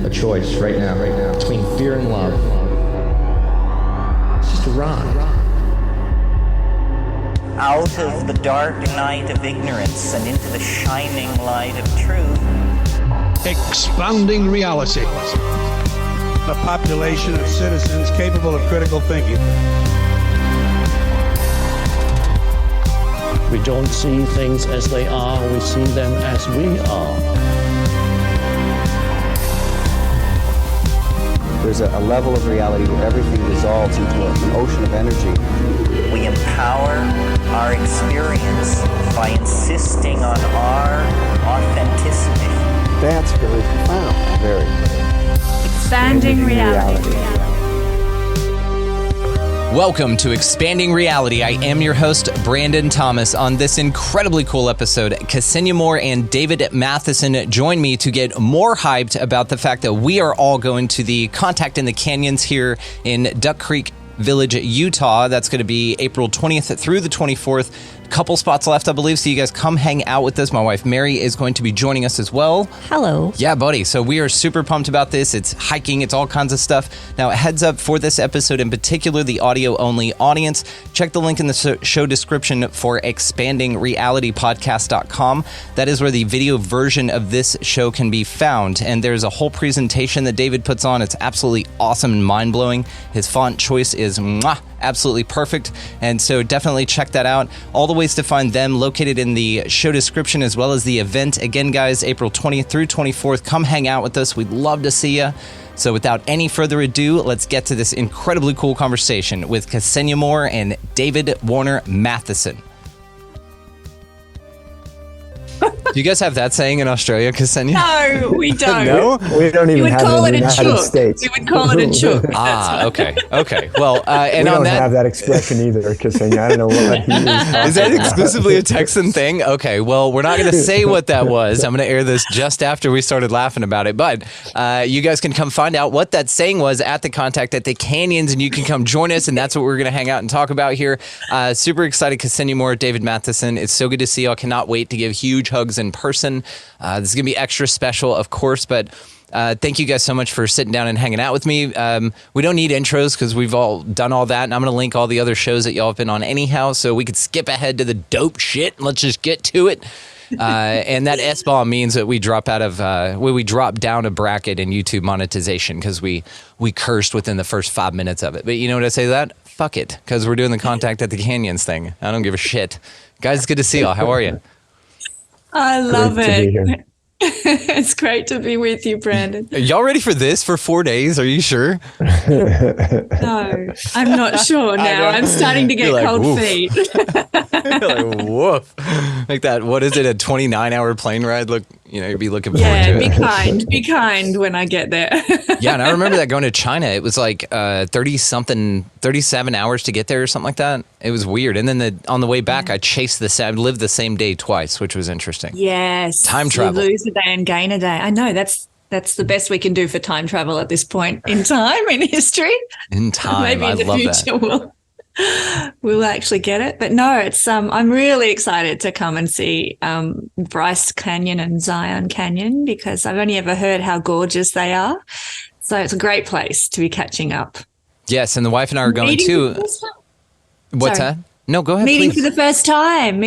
a choice right now, between fear and love. It's just a ride. Out of the dark night of ignorance and into the shining light of truth. Expanding reality. A population of citizens capable of critical thinking. We don't see things as they are, we see them as we are. There's a level of reality where everything dissolves into an ocean of energy. We empower our experience by insisting on our authenticity. That's very profound. Very. Expanding reality. Welcome to Expanding Reality. I am your host, Brandon Thomas. On this incredibly cool episode, Kesenya Moore and David Mathisen join me to get more hyped about the fact that we are all going to the Contact in the Canyons here in Duck Creek Village, Utah. That's going to be April 20th through the 24th. Couple spots left, I believe, so you guys come hang out with us. My wife, Mary, is going to be joining us as well. Hello. Yeah, buddy. So we are super pumped about this. It's hiking. It's all kinds of stuff. Now, heads up for this episode, in particular, the audio-only audience, check the link in the show description for expandingrealitypodcast.com. That is where the video version of this show can be found. And there's a whole presentation that David puts on. It's absolutely awesome and mind-blowing. His font choice is absolutely perfect. And so definitely check that out. All the ways to find them located in the show description, as well as the event. Again, guys, April 20th through 24th. Come hang out with us. We'd love to see you. So without any further ado, let's get to this incredibly cool conversation with Kesenya Moore and David Warner Mathisen. Do you guys have that saying in Australia, Kesenya? No, we don't. No? We don't even have it in the United States. We would call it a chook. Okay. Well, and we on don't that, have that expression either, Kesenya. I don't know what he is. Is that exclusively a Texan thing? Okay, well, we're not going to say what that was. I'm going to air this just after we started laughing about it. But you guys can come find out what that saying was at the Contact at the Canyons, and you can come join us, and that's what we're going to hang out and talk about here. Super excited. Kesenya Moore, David Mathisen. It's so good to see you. I cannot wait to give huge hugs in person. This is going to be extra special, of course, but thank you guys so much for sitting down and hanging out with me. We don't need intros because we've all done all that, and I'm going to link all the other shows that y'all have been on anyhow, so we could skip ahead to the dope shit and let's just get to it. And that S-bomb means that we drop out of we drop down a bracket in YouTube monetization because we cursed within the first 5 minutes of it. But you know what I say to that? Fuck it, because we're doing the Contact at the Canyons thing. I don't give a shit. Guys, it's good to see y'all. How are you? I love it. It's great to be with you, Brandon. Are y'all ready for this for 4 days? Are you sure? No, I'm not sure now. I'm starting to get cold woof. feet. You're like, woof. Like that, what is it, a 29-hour plane ride? Look, you'd be looking forward to it. Be kind when I get there. Yeah, and I remember that going to China. It was like 37 hours to get there or something like that. It was weird. And then on the way back, I lived the same day twice, which was interesting. Yes. Time travel. You lose a day and gain a day. I know, that's the best we can do for time travel at this point in time, in history. In time, Maybe in the future we'll actually get it. But no, it's I'm really excited to come and see Bryce Canyon and Zion Canyon because I've only ever heard how gorgeous they are. So it's a great place to be catching up. Yes, and the wife and I are going too. What's that? No, go ahead, Meeting please. for the first time.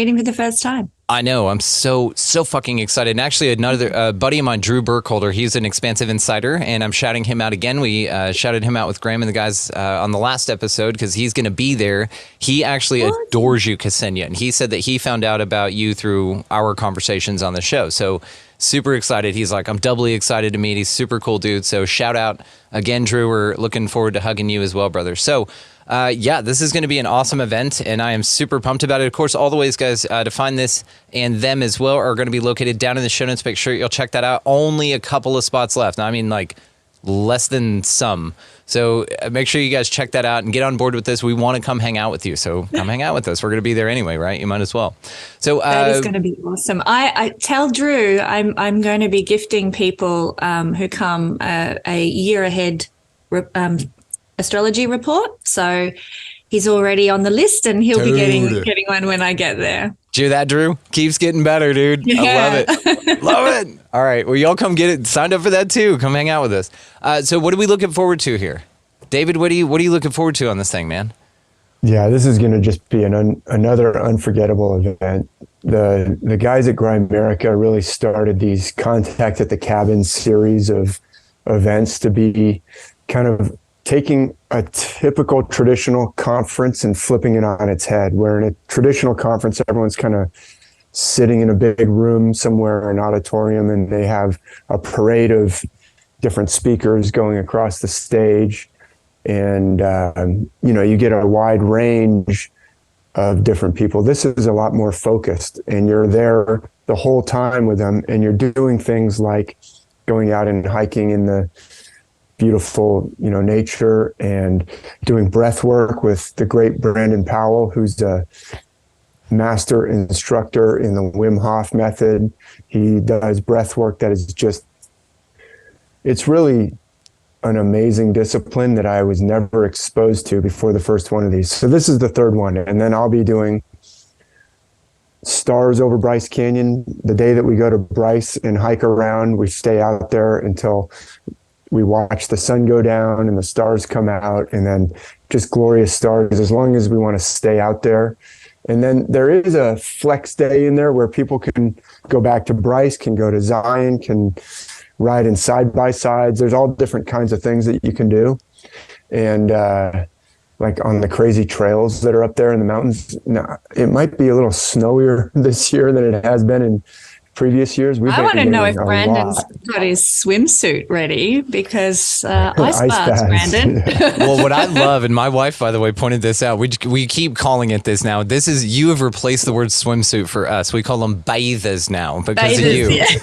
I know. I'm so fucking excited. And actually, another buddy of mine, Drew Burkholder, he's an Expansive Insider, and I'm shouting him out again. We shouted him out with Graham and the guys on the last episode because he's going to be there. He actually adores you, Kesenya, and he said that he found out about you through our conversations on the show. So super excited. He's like, I'm doubly excited to meet. He's a super cool dude. So shout out again, Drew. We're looking forward to hugging you as well, brother. So this is going to be an awesome event, and I am super pumped about it. Of course, all the ways, guys, to find this and them as well are going to be located down in the show notes. Make sure you'll check that out. Only a couple of spots left. I mean, like less than some. So make sure you guys check that out and get on board with this. We want to come hang out with you. So come hang out with us. We're going to be there anyway, right? You might as well. So that is going to be awesome. I tell Drew I'm going to be gifting people who come a year ahead astrology report. So he's already on the list and he'll be getting one when I get there. Did you hear that, Drew? Keeps getting better, dude. Yeah. I love it. Love it. All right. Well, y'all come get it. Signed up for that too. Come hang out with us. So what are we looking forward to here? David, what are you looking forward to on this thing, man? Yeah, this is going to just be another unforgettable event. The guys at Grimerica really started these Contact at the Cabin series of events to be kind of taking a typical traditional conference and flipping it on its head, where in a traditional conference, everyone's kind of sitting in a big room somewhere, an auditorium, and they have a parade of different speakers going across the stage. And, you get a wide range of different people. This is a lot more focused, and you're there the whole time with them, and you're doing things like going out and hiking in the beautiful, nature, and doing breath work with the great Brandon Powell, who's a master instructor in the Wim Hof method. He does breath work that is it's really an amazing discipline that I was never exposed to before the first one of these. So this is the third one. And then I'll be doing stars over Bryce Canyon. The day that we go to Bryce and hike around, we stay out there until we watch the sun go down and the stars come out, and then just glorious stars as long as we want to stay out there. And then there is a flex day in there where people can go back to Bryce, can go to Zion, can ride in side-by-sides. There's all different kinds of things that you can do. And like on the crazy trails that are up there in the mountains. Now, it might be a little snowier this year than it has been in previous years. I want to know if Brandon's got his swimsuit ready, because ice baths, Brandon. Well, what I love, and my wife, by the way, pointed this out. We keep calling it this now. You have replaced the word swimsuit for us. We call them bathers now because of you. Yeah.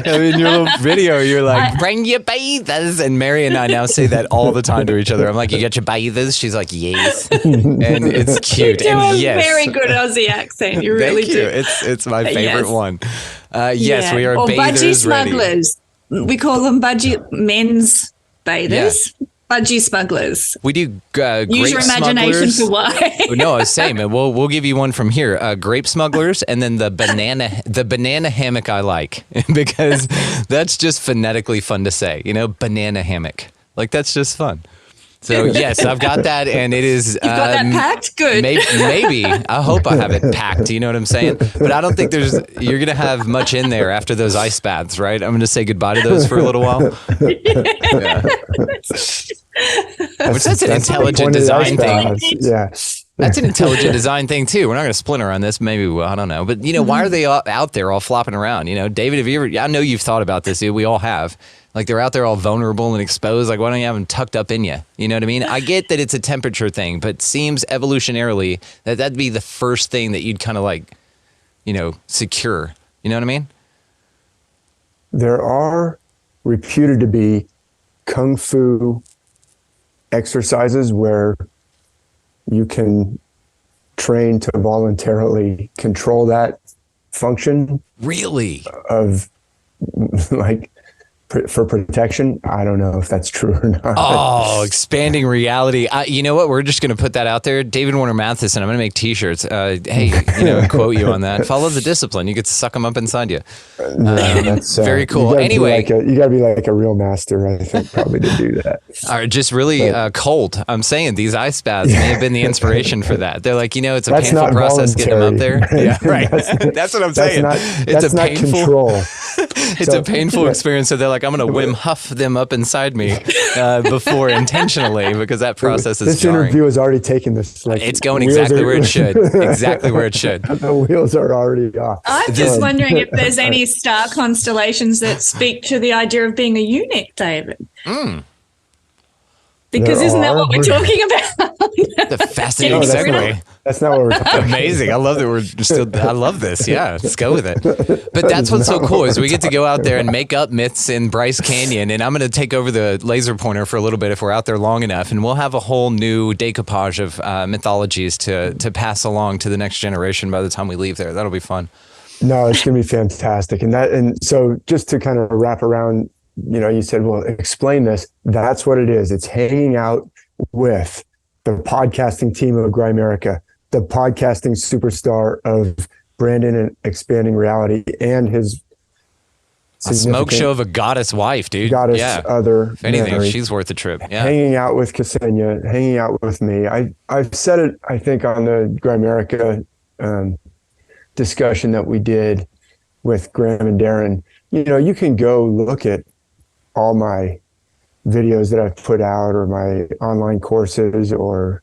In your little video, you're like, bring your bathers. And Mary and I now say that all the time to each other. I'm like, you got your bathers? She's like, yes. And it's cute. You do and a yes. very good Aussie accent. You really Thank you. do. It's my favorite one. Yes, Yeah. we are or bathers budgie ready. smugglers. We call them men's bathers. Yeah. Budgie smugglers. We do Use grape your imagination smugglers. for why. No, I was saying, man, we'll give you one from here. Grape smugglers, and then the banana hammock I like, because that's just phonetically fun to say. Banana hammock. Like, that's just fun. So yes, I've got that, and it is. You've got that packed? Good. Maybe. I hope I have it packed. You know what I'm saying? But I don't think you're gonna have much in there after those ice baths, right? I'm gonna say goodbye to those for a little while. Yeah. That's an intelligent design thing. Yeah. That's an intelligent design thing too. We're not going to splinter on this. Maybe I don't know. But why are they out there all flopping around? David, have you ever? I know you've thought about this. Dude. We all have. Like, they're out there all vulnerable and exposed. Like, why don't you have them tucked up in you? You know what I mean? I get that it's a temperature thing, but it seems evolutionarily that'd be the first thing that you'd kind of like, secure. You know what I mean? There are reputed to be kung fu exercises where you can train to voluntarily control that function. Really? Of like for protection. I don't know if that's true or not. Oh, expanding reality. You know what? We're just going to put that out there. David Mathisen. I'm going to make T-shirts. Hey, quote you on that. Follow the discipline. You get to suck them up inside you. That's very cool. Anyway, you got to be like a real master, I think, probably to do that. All right, just really cold. I'm saying these ice baths may have been the inspiration for that. They're like, it's a that's painful process getting them up there. Right? Yeah, right. That's what I'm saying. It's a painful control. It's a painful experience. So they're like, I'm going to Wim Huff them up inside me before intentionally, because that process is This jarring. interview has already taken this. Like, it's going exactly where it should. Exactly where it should. The wheels are already off. I'm just wondering if there's any star constellations that speak to the idea of being a eunuch, David. Because isn't that what we're talking about? The fascinating segue. That's not what we're talking about. Amazing. I love that we're still, I love this. Yeah, let's go with it. But that's what's so cool is we get to go out there and make up myths in Bryce Canyon. And I'm going to take over the laser pointer for a little bit if we're out there long enough. And we'll have a whole new decoupage of mythologies to pass along to the next generation by the time we leave there. That'll be fun. No, it's going to be fantastic. And so just to kind of wrap around, you said, well, explain this. That's what it is. It's hanging out with the podcasting team of Grimerica, the podcasting superstar of Brandon and Expanding Reality, and his a smoke show of a goddess wife, dude. Goddess other. If anything, Mary, she's worth a trip. Yeah. Hanging out with Kesenya, hanging out with me. I've said it, I think, on the Grimerica discussion that we did with Graham and Darren. You know, you can go look at all my videos that I've put out, or my online courses, or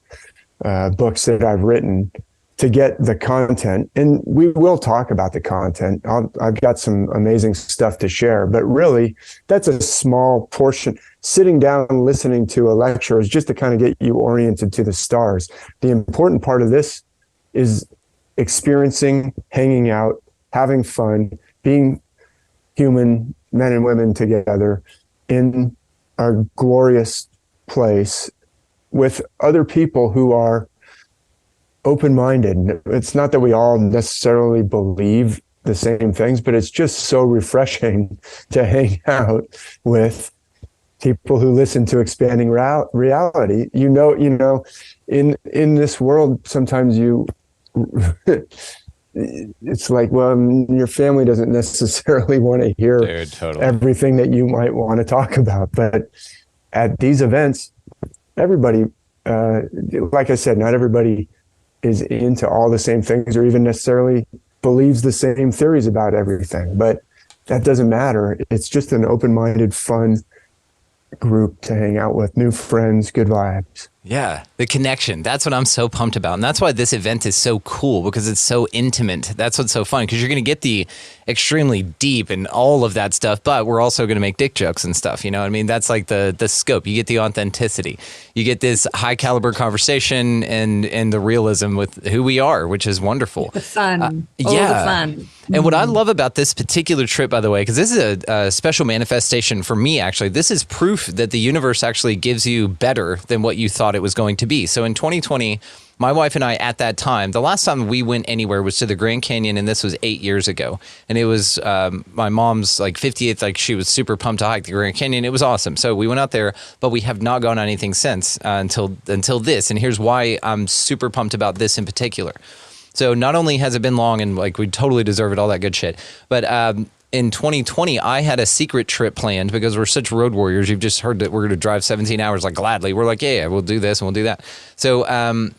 books that I've written, to get the content. And we will talk about the content. I've got some amazing stuff to share, but really that's a small portion. Sitting down and listening to a lecture is just to kind of get you oriented to the stars. The important part of this is experiencing, hanging out, having fun, being human men and women together in a glorious place with other people who are open-minded. It's not that we all necessarily believe the same things, but it's just so refreshing to hang out with people who listen to Expanding Reality. You know, in this world, sometimes it's like, well, your family doesn't necessarily want to hear everything that you might want to talk about. But at these events, everybody, like I said, not everybody is into all the same things, or even necessarily believes the same theories about everything. But that doesn't matter. It's just an open-minded, fun group to hang out with, new friends, good vibes. Yeah, the connection. That's what I'm so pumped about. And that's why this event is so cool, because it's so intimate. That's what's so fun, because you're going to get the extremely deep and all of that stuff, but we're also going to make dick jokes and stuff. You know what I mean? That's like the scope. You get the authenticity. You get this high caliber conversation and the realism with who we are, which is wonderful. The fun. All the fun. And what I love about this particular trip, by the way, because this is a special manifestation for me, actually, this is proof that the universe actually gives you better than what you thought it was going to be. So in 2020, my wife and I, at that time, the last time we went anywhere was to the Grand Canyon, and this was 8 years ago. And it was my mom's like 50th, like she was super pumped to hike the Grand Canyon. It was awesome. So we went out there, but we have not gone on anything since until this. And here's why I'm super pumped about this in particular. So not only has it been long and like we totally deserve it, all that good shit, but in 2020, I had a secret trip planned because we're such road warriors. You've just heard that we're going to drive 17 hours like gladly. We're like, yeah, we'll do this and we'll do that. So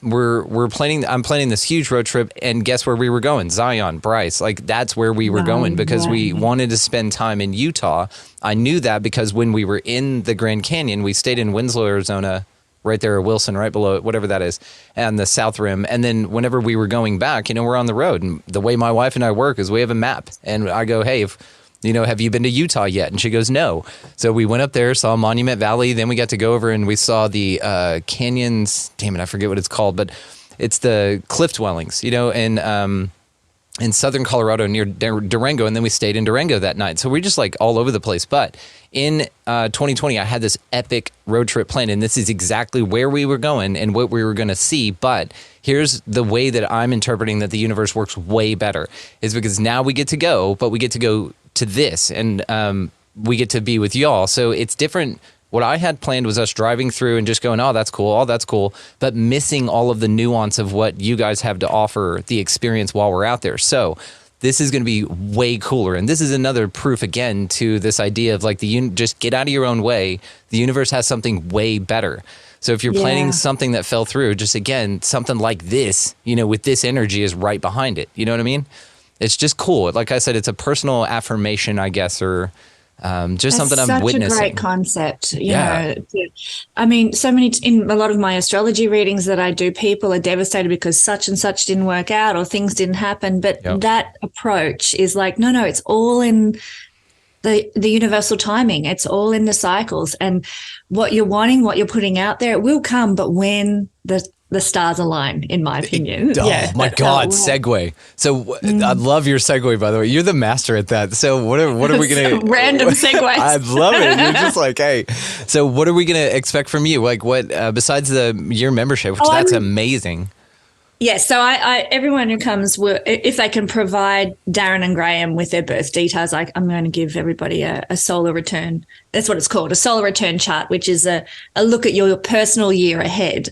we're planning. I'm planning this huge road trip, and guess where we were going? Zion, Bryce. Like that's where we were going because we wanted to spend time in Utah. I knew that because when we were in the Grand Canyon, we stayed in Winslow, Arizona. Right there, Wilson, right below it, whatever that is, and the South Rim. And then whenever we were going back, you know, we're on the road. And the way my wife and I work is we have a map. And I go, hey, have you been to Utah yet? And she goes, no. So we went up there, saw Monument Valley. Then we got to go over and we saw the canyons. Damn it, I forget what it's called. But it's the cliff dwellings, in southern Colorado near Durango. And then we stayed in Durango that night. So we're just like all over the place. But in 2020, I had this epic road trip planned, and this is exactly where we were going and what we were going to see. But here's the way that I'm interpreting that the universe works way better is because now we get to go, but we get to go to this, and we get to be with y'all. So it's different. What I had planned was us driving through and just going, oh, that's cool, but missing all of the nuance of what you guys have to offer the experience while we're out there. So this is going to be way cooler. And this is another proof, again, to this idea of like just get out of your own way. The universe has something way better. So if you're planning something that fell through, just again, something like this, with this energy is right behind it. You know what I mean? It's just cool. Like I said, it's a personal affirmation, I guess, or just something I'm witnessing. Such a great concept. You know, I mean, in a lot of my astrology readings that I do, people are devastated because such and such didn't work out or things didn't happen. But that approach is like, no, it's all in the universal timing. It's all in the cycles, and what you're wanting, what you're putting out there, it will come. But when the stars align, in my opinion. Oh my God, segue. So I love your segue, by the way. You're the master at that. So what are we going to... Random segues. I love it. You're just like, hey. So what are we going to expect from you? Like what, besides your membership, which that's amazing. Yes, so everyone who comes will, if they can provide Darren and Graham with their birth details, I'm going to give everybody a solar return. That's what it's called, a solar return chart, which is a look at your personal year ahead,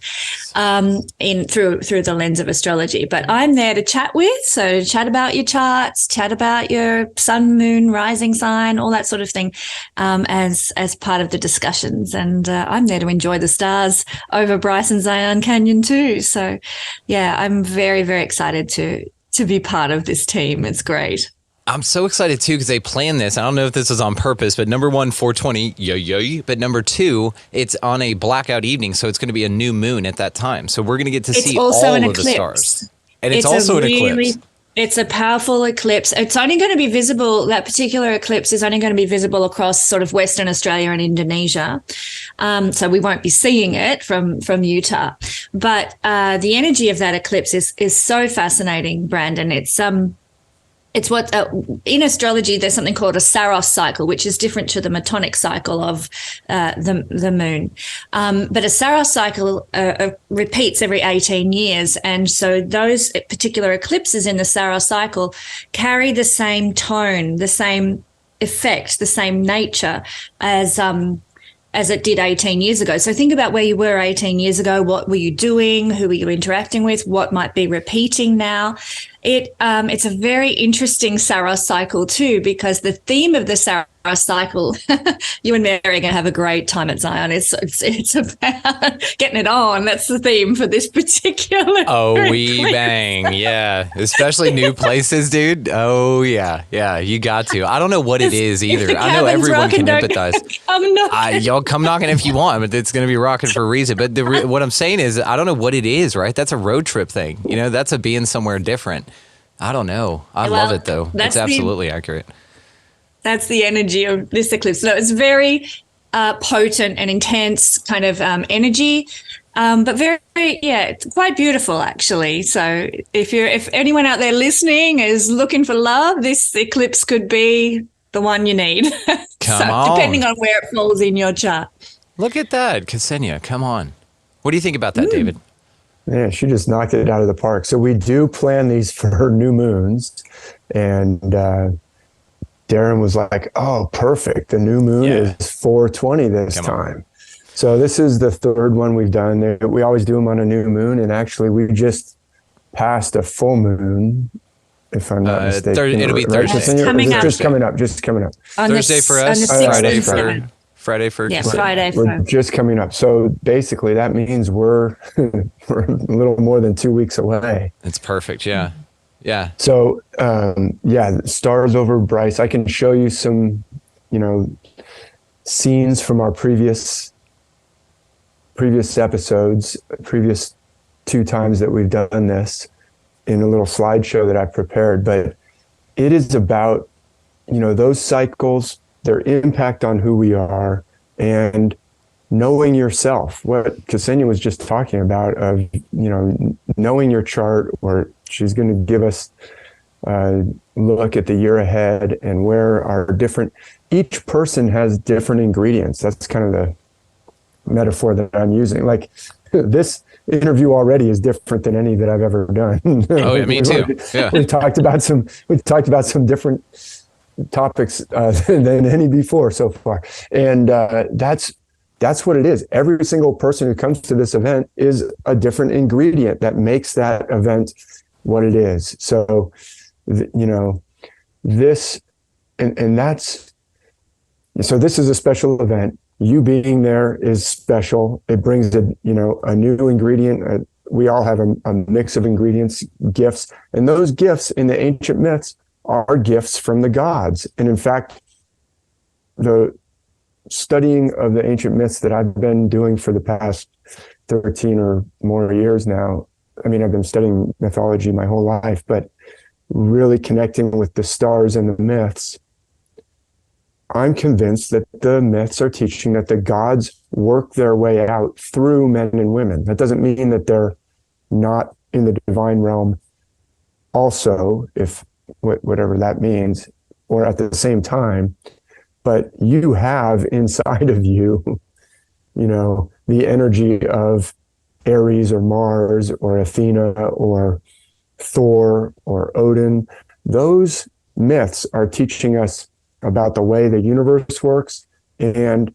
through the lens of astrology. But I'm there to chat with, so chat about your charts, chat about your sun, moon, rising sign, all that sort of thing, as part of the discussions. And I'm there to enjoy the stars over Bryce and Zion Canyon too. So, yeah, I'm very, very excited to be part of this team. It's great. I'm so excited too because they planned this. I don't know if this was on purpose, but number one, 420, yay. But number two, it's on a blackout evening, so it's going to be a new moon at that time. So we're going to get to see all of the stars. And it's also an eclipse. It's a powerful eclipse. It's only going to be visible, that particular eclipse is only going to be visible across sort of Western Australia and Indonesia. So we won't be seeing it from Utah. But the energy of that eclipse is so fascinating, Brandon. It's what in astrology there's something called a Saros cycle, which is different to the Metonic cycle of the moon. But a Saros cycle repeats every 18 years, and so those particular eclipses in the Saros cycle carry the same tone, the same effect, the same nature as it did 18 years ago. So think about where you were 18 years ago. What were you doing? Who were you interacting with? What might be repeating now? It's a very interesting Saros cycle too, because the theme of the Saros cycle, you and Mary are going to have a great time at Zion. It's about getting it on. That's the theme for this particular. Oh, we bang. Yeah. Especially new places, dude. Oh, yeah. Yeah. You got to. I don't know what it is either. I know everyone can empathize. Y'all come knocking if you want, but it's going to be rocking for a reason. But what I'm saying is, I don't know what it is, right? That's a road trip thing. You know, that's a being somewhere different. I don't know. I love it, though. It's absolutely accurate. That's the energy of this eclipse. So it's very potent and intense kind of energy, but very, it's quite beautiful, actually. So if anyone out there listening is looking for love, this eclipse could be the one you need. Depending on where it falls in your chart. Look at that, Kesenya. Come on. What do you think about that, David? Yeah, she just knocked it out of the park. So we do plan these for new moons, and Darren was like, "Oh, perfect! The new moon is 420 this time." So this is the third one we've done. We always do them on a new moon, and actually, we just passed a full moon. If I'm not mistaken, it'll be Thursday. Just coming up. Thursday for us. Friday for we're just coming up. So basically that means we're a little more than 2 weeks away. It's perfect. Yeah. Yeah. So stars over Bryce. I can show you some, scenes from our previous episodes, previous 2 times that we've done this in a little slideshow that I've prepared. But it is about, those cycles, their impact on who we are, and knowing yourself. What Kesenya was just talking about of, knowing your chart, or she's going to give us a look at the year ahead and where our each person has different ingredients. That's kind of the metaphor that I'm using. Like this interview already is different than any that I've ever done. Oh, yeah, me too. Yeah. We talked about some different topics than any before so far, and that's what it is. Every single person who comes to this event is a different ingredient that makes that event what it is. So this and that's so this is a special event. You being there is special. It brings a new ingredient. We all have a mix of ingredients, gifts, and those gifts in the ancient myths are gifts from the gods. And in fact, the studying of the ancient myths that I've been doing for the past 13 or more years now, I've been studying mythology my whole life, but really connecting with the stars and the myths, I'm convinced that the myths are teaching that the gods work their way out through men and women. That doesn't mean that they're not in the divine realm also, if whatever that means, or at the same time, but you have inside of you, the energy of Ares or Mars or Athena or Thor or Odin. Those myths are teaching us about the way the universe works and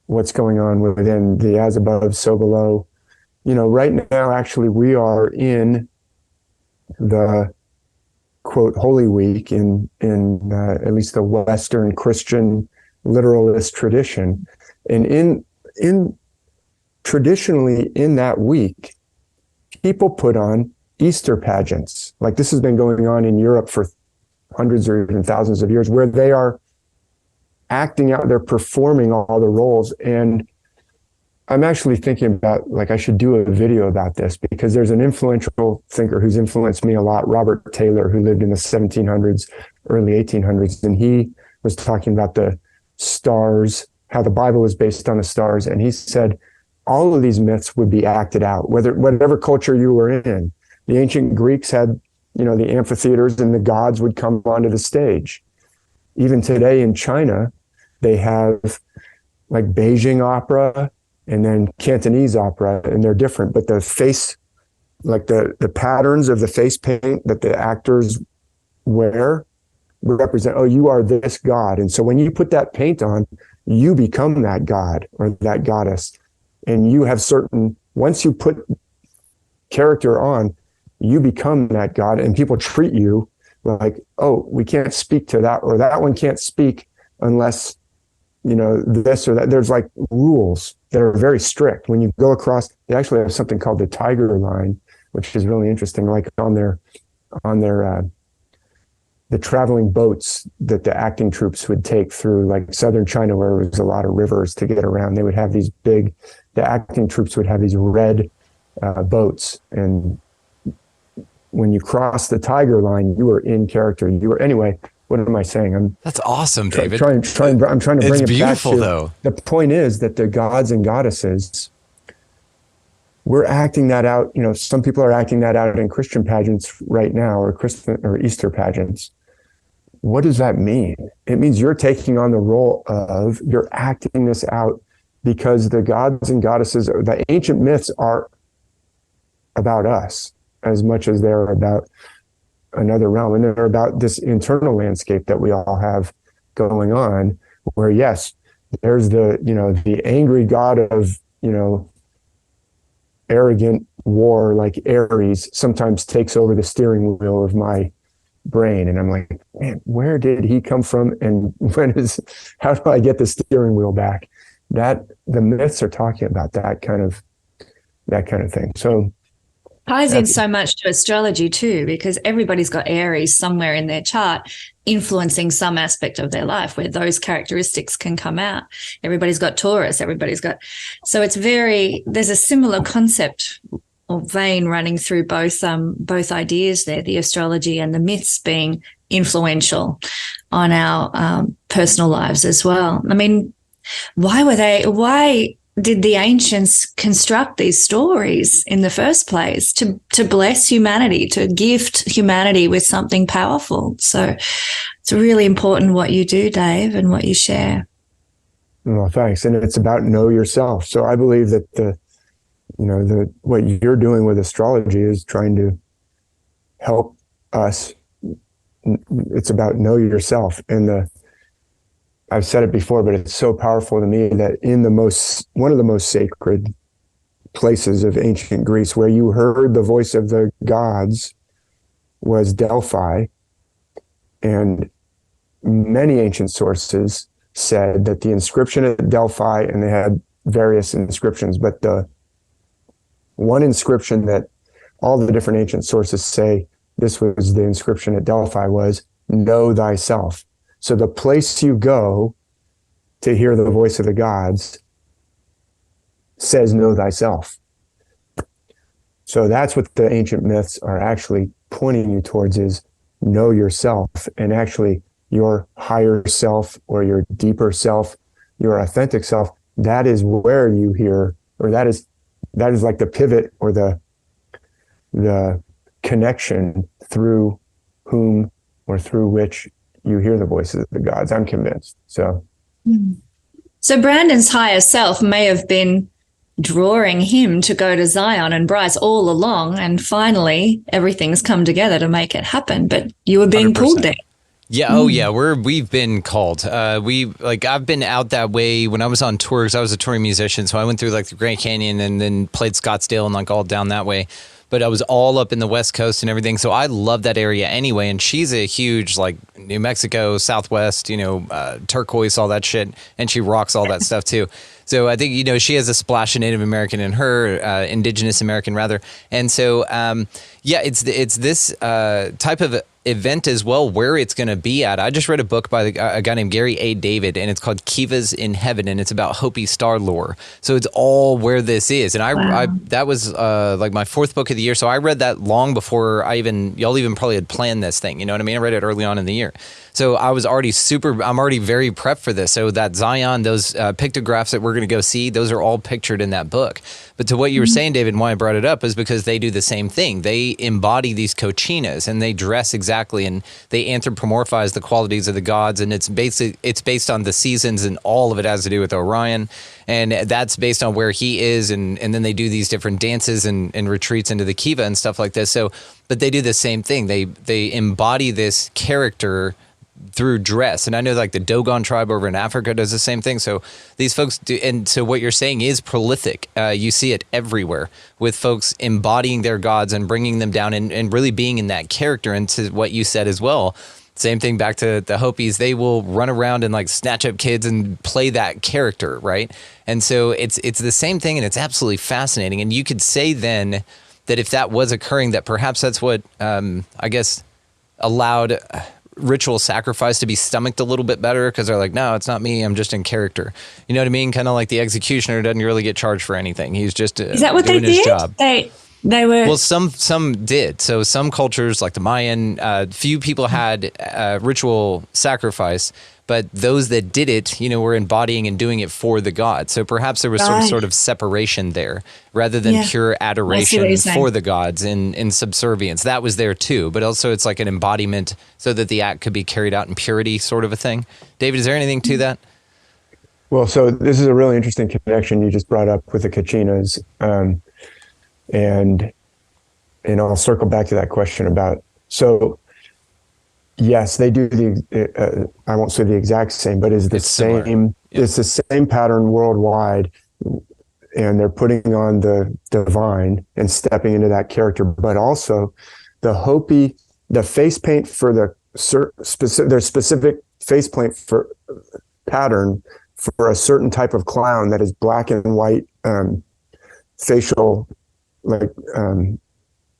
what's going on within the as above, so below. Right now, actually, we are in the quote Holy Week in at least the Western Christian literalist tradition, and in traditionally in that week, people put on Easter pageants. Like this has been going on in Europe for hundreds or even thousands of years, where they are acting out, they're performing all the roles. And I'm actually thinking about, like, I should do a video about this, because there's an influential thinker who's influenced me a lot, Robert Taylor, who lived in the 1700s, early 1800s. And he was talking about the stars, how the Bible is based on the stars. And he said, all of these myths would be acted out, whatever culture you were in. The ancient Greeks had, the amphitheaters, and the gods would come onto the stage. Even today in China, they have like Beijing opera and then Cantonese opera, and they're different, but the face, like the patterns of the face paint that the actors wear represent, oh, you are this god. And so when you put that paint on, you become that god or that goddess. And you have once you put character on, you become that god, and people treat you like, oh, we can't speak to that, or that one can't speak unless, this or that. There's like rules that are very strict. When you go across, they actually have something called the Tiger Line, which is really interesting. Like on their the traveling boats that the acting troops would take through like southern China, where there was a lot of rivers to get around. They would have the acting troops would have these red boats, and when you cross the Tiger Line, you were in character. Anyway. What am I saying? That's awesome, David. I'm trying to bring it back. Beautiful, though. The point is that the gods and goddesses, we're acting that out. Some people are acting that out in Christian pageants right now, or Easter pageants. What does that mean? It means you're taking on the role you're acting this out, because the gods and goddesses, the ancient myths, are about us as much as they're about another realm, and they're about this internal landscape that we all have going on, where yes, there's the angry god of arrogant war, like Ares, sometimes takes over the steering wheel of my brain, and I'm like, man, where did he come from, and how do I get the steering wheel back? That the myths are talking about that kind of thing. So ties in so much to astrology too, because everybody's got Aries somewhere in their chart influencing some aspect of their life where those characteristics can come out. Everybody's got Taurus, so it's there's a similar concept or vein running through both ideas there, the astrology and the myths being influential on our personal lives as well. I mean, why did the ancients construct these stories in the first place? To bless humanity, to gift humanity with something powerful. So it's really important what you do, Dave, and what you share. Well, thanks. And it's about know yourself. So I believe that what you're doing with astrology is trying to help us. It's about know yourself. And I've said it before, but it's so powerful to me that in one of the most sacred places of ancient Greece, where you heard the voice of the gods, was Delphi. And many ancient sources said that the inscription at Delphi, and they had various inscriptions, but the one inscription that all the different ancient sources say this was the inscription at Delphi was, know thyself. So the place you go to hear the voice of the gods says, know thyself. So that's what the ancient myths are actually pointing you towards, is know yourself, and actually your higher self or your deeper self, your authentic self. That is where you hear, or that is like the pivot or the connection through whom or through which you hear the voices of the gods. I'm convinced. So Brandon's higher self may have been drawing him to go to Zion and Bryce all along. And finally, everything's come together to make it happen. But you were being 100%. pulled there. Yeah. Oh, yeah. We've been called. I've been out that way when I was on tour, because I was a touring musician. So I went through like the Grand Canyon and then played Scottsdale and like all down that way. But I was all up in the West Coast and everything. So I love that area anyway. And she's a huge, like, New Mexico, Southwest, turquoise, all that shit. And she rocks all that stuff too. So I think, she has a splash of Native American in her, Indigenous American rather. And so, it's this type of event as well, where it's going to be at. I just read a book by a guy named Gary A. David, and it's called Kivas in Heaven, and it's about Hopi star lore. So it's all where this is. And I that was like my fourth book of the year. So I read that long before y'all even probably had planned this thing. You know what I mean? I read it early on in the year. So I was already I'm already very prepped for this. So that Zion, those pictographs that we're going to go see, those are all pictured in that book. But to what you were saying, David, and why I brought it up is because they do the same thing. They embody these cochinas and they dress exactly, and they anthropomorphize the qualities of the gods. And it's based on the seasons, and all of it has to do with Orion. And that's based on where he is. And then they do these different dances and retreats into the Kiva and stuff like this. So, but they do the same thing. They embody this character through dress. And I know like the Dogon tribe over in Africa does the same thing. So these folks do. And so what you're saying is prolific. You see it everywhere with folks embodying their gods and bringing them down and really being in that character. And to what you said as well, same thing back to the Hopis, they will run around and like snatch up kids and play that character. Right. And so it's the same thing, and it's absolutely fascinating. And you could say then that if that was occurring, that perhaps that's what, I guess, allowed ritual sacrifice to be stomached a little bit better, because they're like, no, it's not me, I'm just in character. You know what I mean? Kind of like the executioner doesn't really get charged for anything. He's just is that what doing they his did? job. They were, well, some did. So some cultures like the Mayan, few people had ritual sacrifice, but those that did it, were embodying and doing it for the god. So perhaps there was some sort of separation there, rather than pure adoration for the gods in subservience. That was there too, but also it's like an embodiment so that the act could be carried out in purity, sort of a thing. David, is there anything to that? Well, so this is a really interesting connection you just brought up with the Kachinas. And I'll circle back to that question about, so yes, they do I won't say the exact same, but it's the same. It's the same pattern worldwide, and they're putting on the divine and stepping into that character. But also, the Hopi, the face paint for their specific face paint for pattern for a certain type of clown that is black and white facial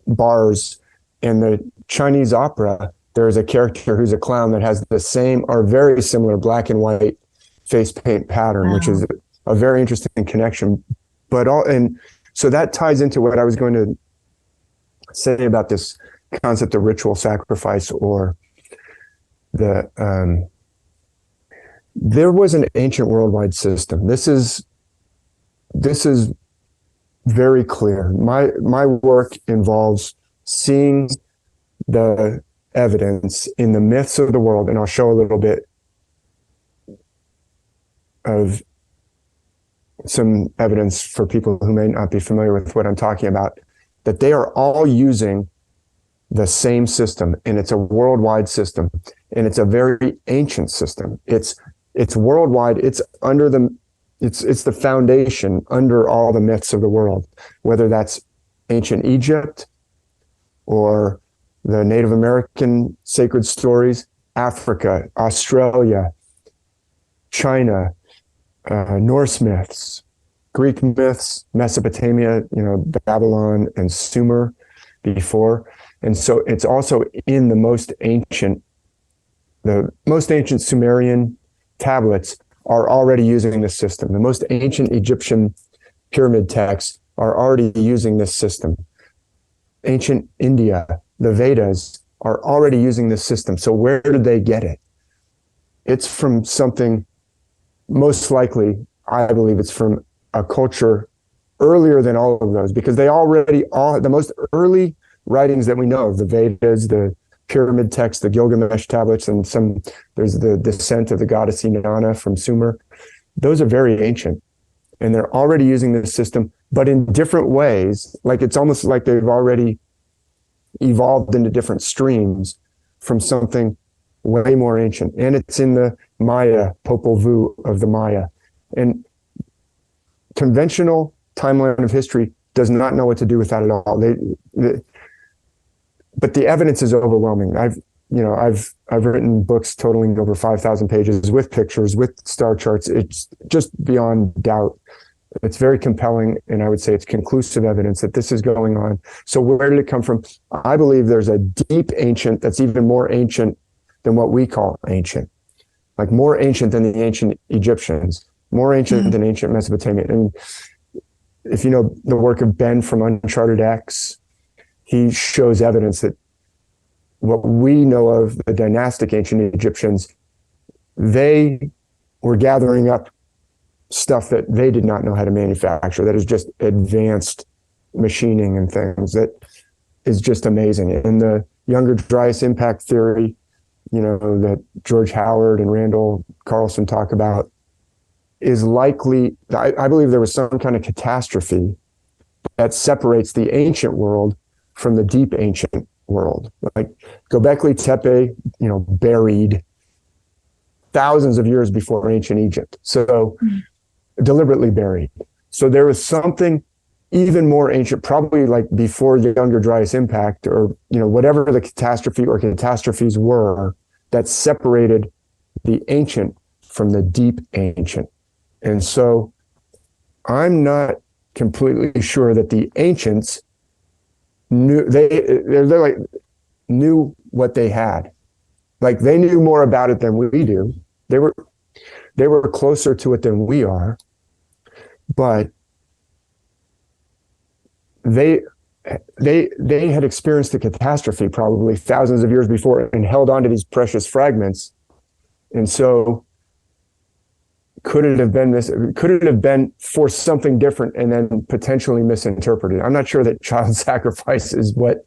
bars. In the Chinese opera, there's a character who's a clown that has the same or very similar black and white face paint pattern, which is a very interesting connection. And so that ties into what I was going to say about this concept of ritual sacrifice, or there was an ancient worldwide system. This is very clear. My work involves seeing the evidence in the myths of the world, and I'll show a little bit of some evidence for people who may not be familiar with what I'm talking about, that they are all using the same system, and it's a worldwide system, and it's a very ancient system. It's worldwide. It's it's the foundation under all the myths of the world, whether that's ancient Egypt or the Native American sacred stories, Africa, Australia, China, Norse myths, Greek myths, Mesopotamia, Babylon and Sumer before. And so it's also in the most ancient Sumerian tablets are already using this system. The most ancient Egyptian pyramid texts are already using this system. Ancient India, the Vedas are already using this system. So where did they get it? It's from something, most likely, I believe it's from a culture earlier than all of those, because they already, the most early writings that we know of, the Vedas, the pyramid texts, the Gilgamesh tablets, and there's the descent of the goddess Inanna from Sumer. Those are very ancient. and they're already using this system, but in different ways. Like it's almost like they've already evolved into different streams from something way more ancient. And it's in the Maya, Popol Vuh of the Maya. And conventional timeline of history does not know what to do with that at all. But the evidence is overwhelming. I've written books totaling over 5,000 pages with pictures, with star charts. It's just beyond doubt. It's very compelling, and I would say it's conclusive evidence that this is going on. So where did it come from? I believe there's a deep ancient that's even more ancient than what we call ancient, like more ancient than the ancient Egyptians, more ancient than ancient Mesopotamia. And if you know the work of Ben from Uncharted X, he shows evidence that what we know of the dynastic ancient Egyptians, they were gathering up stuff that they did not know how to manufacture, that is just advanced machining and things that is just amazing. And the Younger Dryas impact theory, that George Howard and Randall Carlson talk about, is likely, I believe there was some kind of catastrophe that separates the ancient world from the deep ancient world. Like Göbekli Tepe, buried thousands of years before ancient Egypt. So deliberately buried. So there was something even more ancient, probably like before the Younger Dryas impact, or whatever the catastrophe or catastrophes were, that separated the ancient from the deep ancient. And so I'm not completely sure that the ancients knew knew what they had. Like they knew more about it than we do. They were closer to it than we are, but they had experienced a catastrophe probably thousands of years before and held on to these precious fragments. And so could it have been for something different and then potentially misinterpreted? I'm not sure that child sacrifice is what,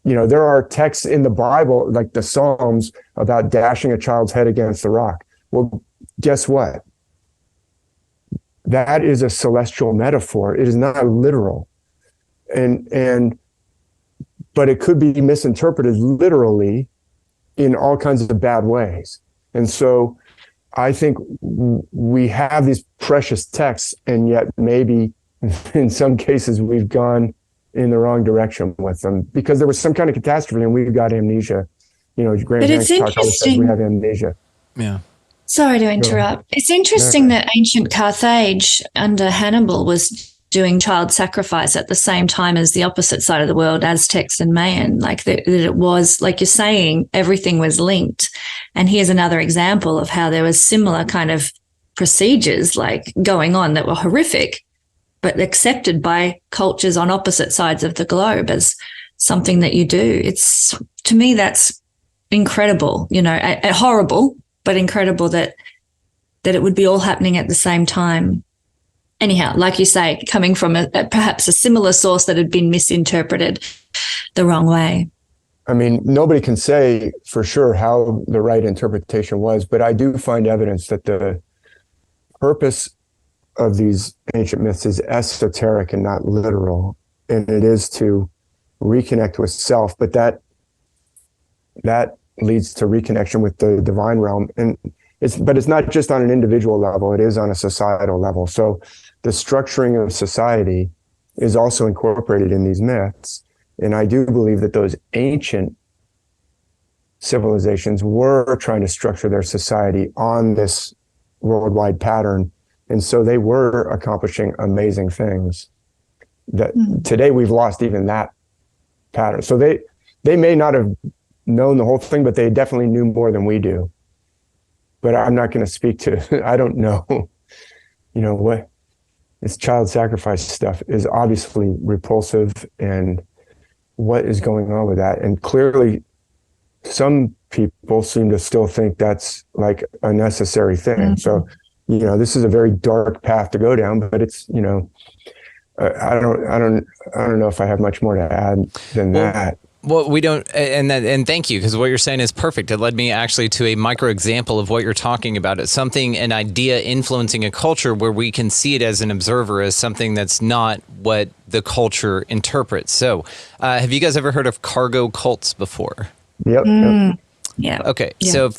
there are texts in the Bible, like the Psalms, about dashing a child's head against the rock. Well, guess what? That is a celestial metaphor. It is not literal. But it could be misinterpreted literally in all kinds of bad ways. And so I think we have these precious texts, and yet maybe in some cases we've gone in the wrong direction with them because there was some kind of catastrophe and we've got amnesia. Graham But it's Hancock always says interesting. we have amnesia. Yeah. Sorry to interrupt. It's interesting that ancient Carthage under Hannibal was doing child sacrifice at the same time as the opposite side of the world, Aztecs and Mayan. Like that it was, like you're saying, everything was linked. And here's another example of how there was similar kind of procedures like going on that were horrific, but accepted by cultures on opposite sides of the globe as something that you do. It's, to me, that's incredible, horrible, but incredible that it would be all happening at the same time. Anyhow, like you say, coming from perhaps a similar source that had been misinterpreted the wrong way. I mean, nobody can say for sure how the right interpretation was, but I do find evidence that the purpose of these ancient myths is esoteric and not literal, and it is to reconnect with self, but that leads to reconnection with the divine realm. And it's not just on an individual level, it is on a societal level. So the structuring of society is also incorporated in these myths. And I do believe that those ancient civilizations were trying to structure their society on this worldwide pattern. And so they were accomplishing amazing things that today we've lost even that pattern. So they may not have known the whole thing, but they definitely knew more than we do. But I'm not going to speak to, I don't know, what this child sacrifice stuff is obviously repulsive, and what is going on with that. And clearly some people seem to still think that's like a necessary thing. So, this is a very dark path to go down, but it's, I don't know if I have much more to add than that. Well, we don't, and thank you, because what you're saying is perfect. It led me actually to a micro example of what you're talking about. It's something, an idea influencing a culture where we can see it as an observer as something that's not what the culture interprets. So, have you guys ever heard of cargo cults before? Yep. Yeah. Okay, Yeah. so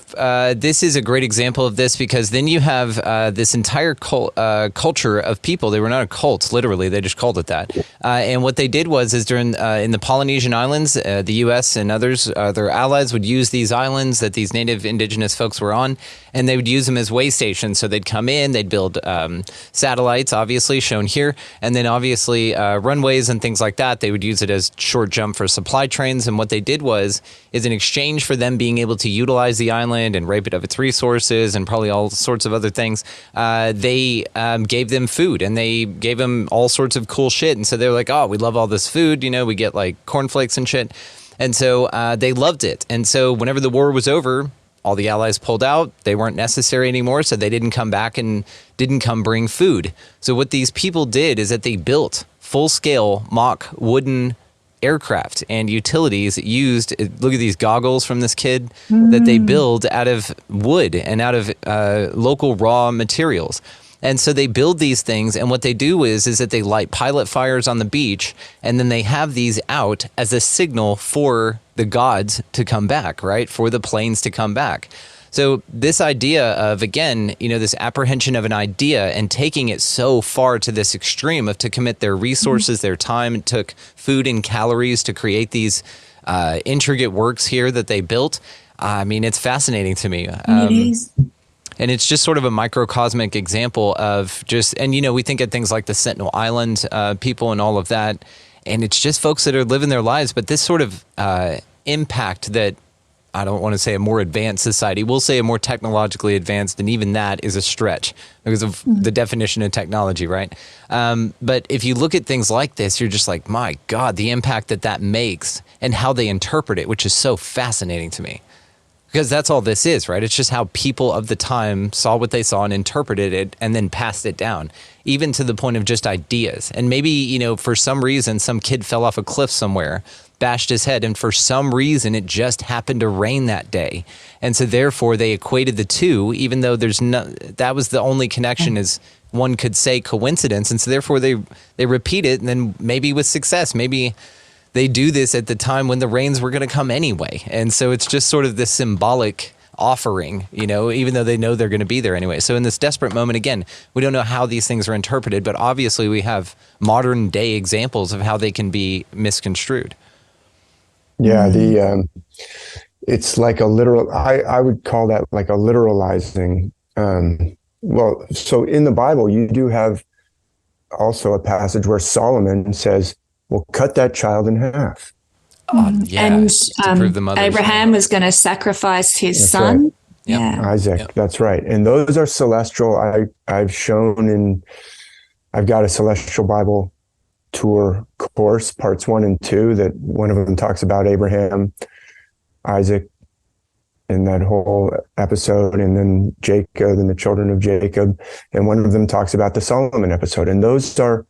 this is a great example of this, because then you have this entire culture of people. They were not a cult, literally. They just called it that. And what they did was during in the Polynesian Islands, the U.S. and others, their allies would use these islands that these native indigenous folks were on, and they would use them as way stations. So they'd come in, they'd build satellites, obviously shown here, and then obviously runways and things like that. They would use it as short jump for supply trains. And what they did was, in exchange for them being able to utilize the island and rape it of its resources and probably all sorts of other things, they gave them food, and they gave them all sorts of cool shit. And so they were like, oh, we love all this food, we get like cornflakes and shit. And so they loved it. And so whenever the war was over, all the allies pulled out. They weren't necessary anymore, so they didn't come back and didn't come bring food. So what these people did is that they built full-scale mock wooden aircraft and utilities used. Look at these goggles from this kid that they build out of wood and out of local raw materials. And so they build these things, and what they do is that they light pilot fires on the beach, and then they have these out as a signal for the gods to come back, right? For the planes to come back. So this idea of, again, this apprehension of an idea and taking it so far to this extreme of to commit their resources, their time, it took food and calories to create these intricate works here that they built. I mean, it's fascinating to me. It is. And it's just sort of a microcosmic example of just, and we think of things like the Sentinel Island people and all of that, and it's just folks that are living their lives, but this sort of impact that, I don't want to say a more advanced society, we'll say a more technologically advanced, and even that is a stretch because of the definition of technology, right? But if you look at things like this, you're just like, my God, the impact that makes and how they interpret it, which is so fascinating to me. Because that's all this is, right? It's just how people of the time saw what they saw and interpreted it and then passed it down, even to the point of just ideas. And maybe, for some reason, some kid fell off a cliff somewhere, bashed his head, and for some reason it just happened to rain that day. And so therefore they equated the two, even though that was the only connection, as one could say, coincidence. And so therefore they repeat it, and then maybe with success, maybe they do this at the time when the rains were going to come anyway. And so it's just sort of this symbolic offering, even though they know they're going to be there anyway. So in this desperate moment, again, we don't know how these things are interpreted, but obviously we have modern day examples of how they can be misconstrued. Yeah, it's like a literal, I would call that like a literalizing. So in the Bible, you do have also a passage where Solomon says, well, cut that child in half. And to prove the mother's Abraham was going to sacrifice his son. Right. Yep. Yeah. Isaac, Yep. That's right. And those are celestial. I've got a celestial Bible tour course, parts 1 and 2, that one of them talks about Abraham, Isaac, in that whole episode, and then Jacob and the children of Jacob. And one of them talks about the Solomon episode. And those are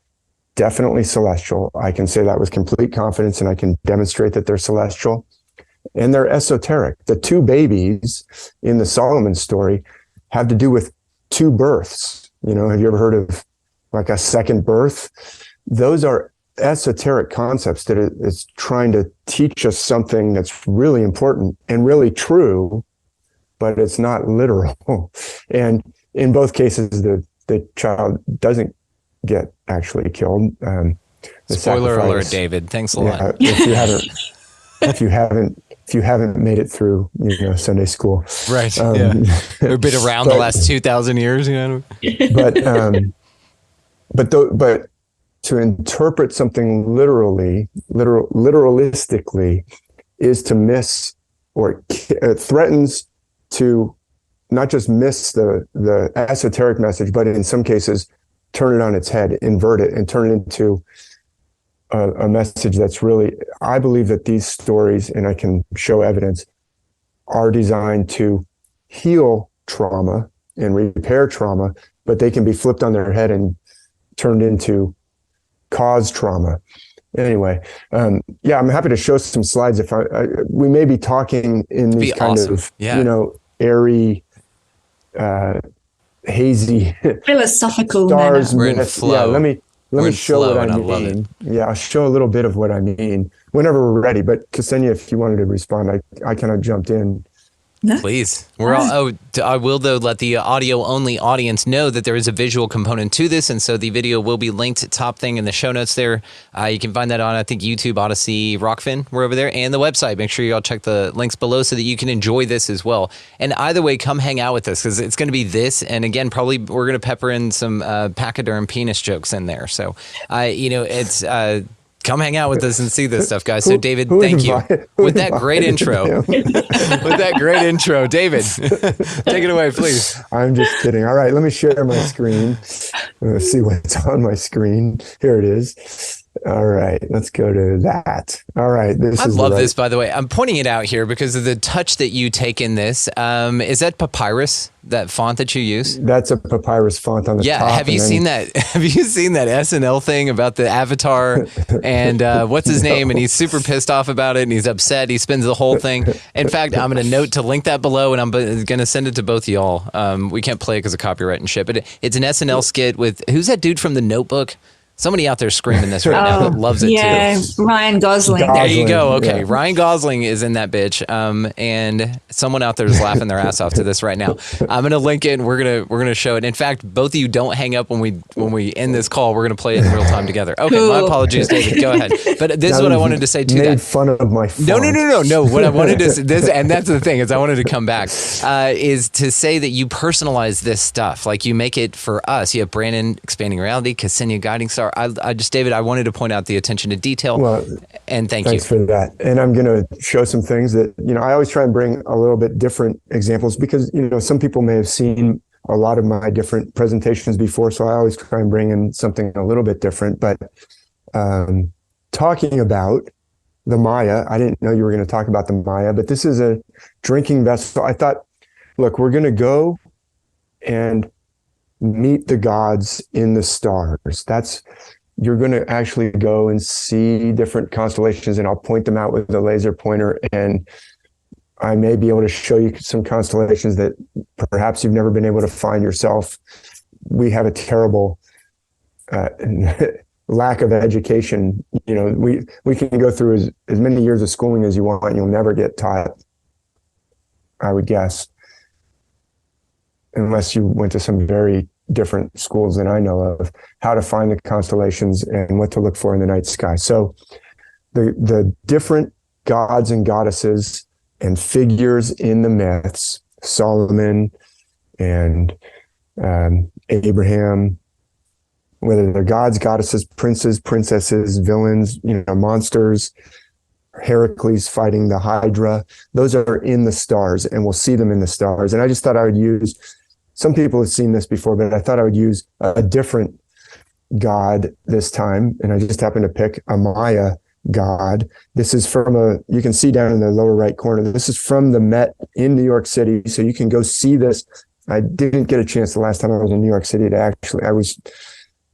definitely celestial. I can say that with complete confidence, and I can demonstrate that they're celestial. And they're esoteric. The 2 babies in the Solomon story have to do with 2 births. Have you ever heard of like a second birth? Those are esoteric concepts that it's trying to teach us something that's really important and really true, but it's not literal. And in both cases, the child doesn't get actually killed. Spoiler alert, David. Thanks a lot. If you haven't made it through, Sunday school, Right. We've been around the last 2,000 years. But to interpret something literalistically is to miss, or threatens to not just miss the esoteric message, but in some cases turn it on its head, invert it, and turn it into a message that's really, I believe that these stories, and I can show evidence, are designed to heal trauma and repair trauma, but they can be flipped on their head and turned into cause trauma. anyway, yeah, I'm happy to show some slides. If we may be talking in these kind of, airy, hazy philosophical stars. manner. We're in flow. Yeah, let me show flow, what I and I love it. mean. Yeah, I'll show a little bit of what I mean whenever we're ready. But Kesenya, if you wanted to respond, I kind of jumped in. Please. I will, though, let the audio-only audience know that there is a visual component to this, and so the video will be linked top thing in the show notes there. You can find that on, I think, YouTube, Odyssey, Rockfin, we're over there, and the website. Make sure you all check the links below so that you can enjoy this as well. And either way, come hang out with us, because it's going to be this, and again, probably we're going to pepper in some pachyderm penis jokes in there. So, it's... come hang out with us and see this stuff, guys. So, David, thank you. With that great intro. David, take it away, please. I'm just kidding. All right, let me share my screen. Let's see what's on my screen. Here it is. All right, let's go to that. All right. I love this, by the way. I'm pointing it out here because of the touch that you take in this. Is that papyrus, that font that you use? That's a papyrus font on the top. Yeah. Have you seen that? Have you seen that SNL thing about the avatar and what's his name? And he's super pissed off about it and he's upset. He spins the whole thing. In fact, I'm going to note to link that below and I'm going to send it to both of y'all. We can't play it because of copyright and shit, but it's an SNL skit with, who's that dude from The Notebook? Somebody out there screaming this right now that loves it too. Yeah, Ryan Gosling. There you go. Okay, yeah. Ryan Gosling is in that bitch, and someone out there is laughing their ass off to this right now. I'm gonna link it. And we're gonna show it. In fact, both of you don't hang up when we end this call. We're gonna play it in real time together. Okay, cool. My apologies, David. Go ahead. But this is what I wanted to say to that. Made fun of my font. No. What I wanted to this, and that's the thing is I wanted to come back is to say that you personalize this stuff. Like you make it for us. You have Brandon expanding reality, Kesenya guiding star. David, I wanted to point out the attention to detail, and thanks you. Thanks for that. And I'm going to show some things that, I always try and bring a little bit different examples because, some people may have seen a lot of my different presentations before. So I always try and bring in something a little bit different. But talking about the Maya, I didn't know you were going to talk about the Maya, but this is a drinking vessel. I thought, look, we're going to go and meet the gods in the stars. You're going to actually go and see different constellations, and I'll point them out with a laser pointer, and I may be able to show you some constellations that perhaps you've never been able to find yourself. We have a terrible lack of education. We can go through as many years of schooling as you want, and you'll never get taught, I would guess, unless you went to some very different schools than I know of, how to find the constellations and what to look for in the night sky. So the different gods and goddesses and figures in the myths, Solomon and Abraham, whether they're gods, goddesses, princes, princesses, villains, monsters, Heracles fighting the Hydra, those are in the stars, and we'll see them in the stars. And I just thought I would use, some people have seen this before, but I thought I would use a different god this time. And I just happened to pick a Maya god. This is from you can see down in the lower right corner, this is from the Met in New York City. So you can go see this. I didn't get a chance the last time I was in New York City I was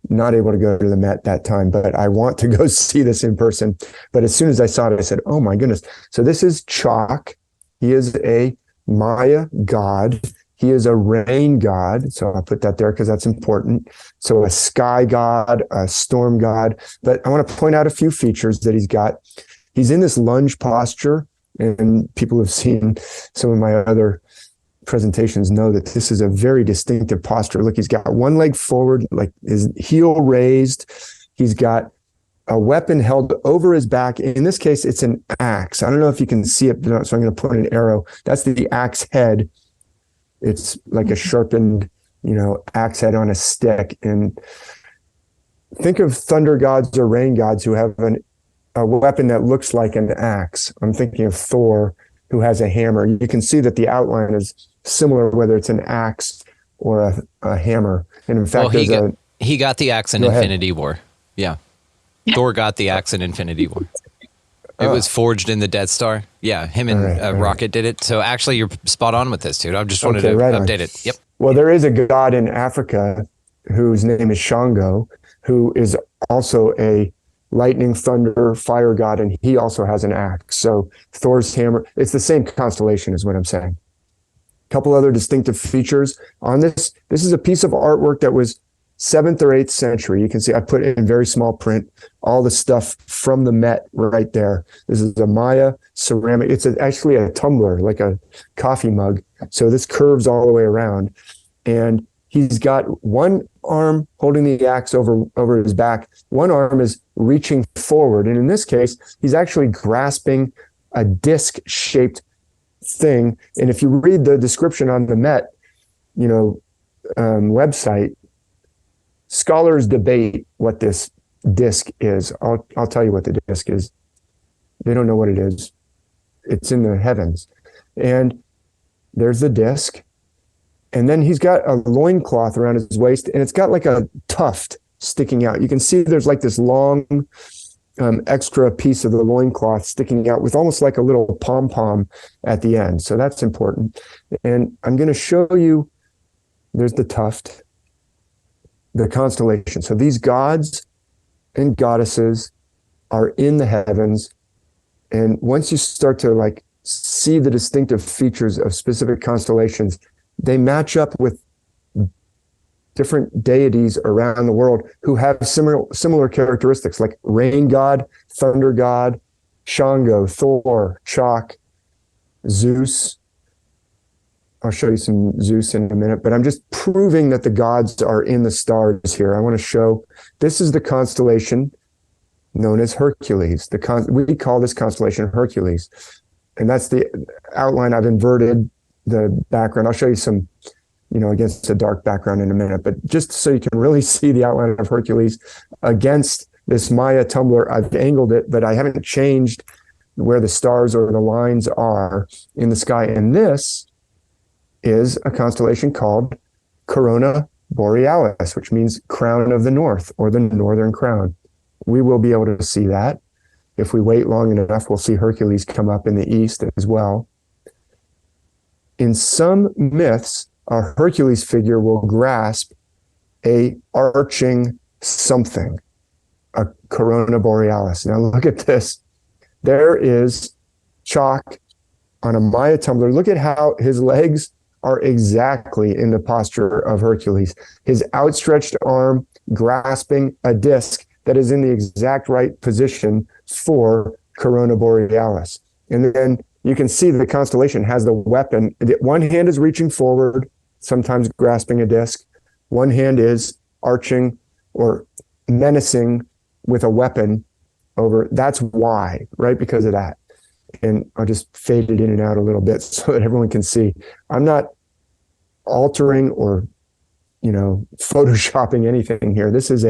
not able to go to the Met that time, but I want to go see this in person. But as soon as I saw it, I said, oh my goodness. So this is Chalk. He is a Maya god. He is a rain god. So I'll put that there because that's important. So a sky god, a storm god. But I want to point out a few features that he's got. He's in this lunge posture, and people who have seen some of my other presentations know that this is a very distinctive posture. Look, he's got one leg forward, like his heel raised. He's got a weapon held over his back. In this case, it's an axe. I don't know if you can see it, so I'm going to put an arrow. That's the axe head. It's like a sharpened, axe head on a stick. And think of thunder gods or rain gods who have a weapon that looks like an axe. I'm thinking of Thor, who has a hammer. You can see that the outline is similar, whether it's an axe or a hammer. And in fact, he got the axe in Infinity War. Yeah. Thor got the axe in Infinity War. It was forged in the Death Star. Yeah, him and Rocket did it. So actually, you're spot on with this, dude. I just wanted to update it. Yep. Well, there is a god in Africa whose name is Shango, who is also a lightning, thunder, fire god, and he also has an axe. So Thor's hammer, it's the same constellation is what I'm saying. A couple other distinctive features on this. This is a piece of artwork that was 7th or 8th century. You can see I put it in very small print, all the stuff from the Met right there. This is a Maya ceramic. It's actually a tumbler, like a coffee mug. So this curves all the way around. And he's got one arm holding the axe over his back. One arm is reaching forward. And in this case, he's actually grasping a disc-shaped thing. And if you read the description on the Met, website, scholars debate what this disc is. I'll tell you what the disc is. They don't know what it is. It's in the heavens. And there's the disc. And then he's got a loincloth around his waist, and it's got like a tuft sticking out. You can see there's like this long extra piece of the loincloth sticking out with almost like a little pom-pom at the end. So that's important. And I'm going to show you, there's the tuft, the constellation. So these gods and goddesses are in the heavens. And once you start to like see the distinctive features of specific constellations, they match up with different deities around the world who have similar characteristics, like rain god, thunder god, Shango, Thor, Chak, Zeus. I'll show you some Zeus in a minute, but I'm just proving that the gods are in the stars here. I want to show, this is the constellation known as Hercules. We call this constellation Hercules. And that's the outline. I've inverted the background. I'll show you some, against a dark background in a minute, but just so you can really see the outline of Hercules against this Maya tumbler, I've angled it, but I haven't changed where the stars or the lines are in the sky. And this is a constellation called Corona Borealis, which means crown of the north, or the northern crown. We will be able to see that. If we wait long enough, we'll see Hercules come up in the east as well. In some myths, a Hercules figure will grasp a arching something, a Corona Borealis. Now look at this. There is Chak on a Maya tumbler. Look at how his legs are exactly in the posture of Hercules. His outstretched arm grasping a disc that is in the exact right position for Corona Borealis. And then you can see the constellation has the weapon. One hand is reaching forward, sometimes grasping a disc. One hand is arching or menacing with a weapon over. That's why, right? Because of that. And I'll just fade it in and out a little bit so that everyone can see. I'm not altering or, photoshopping anything here. This is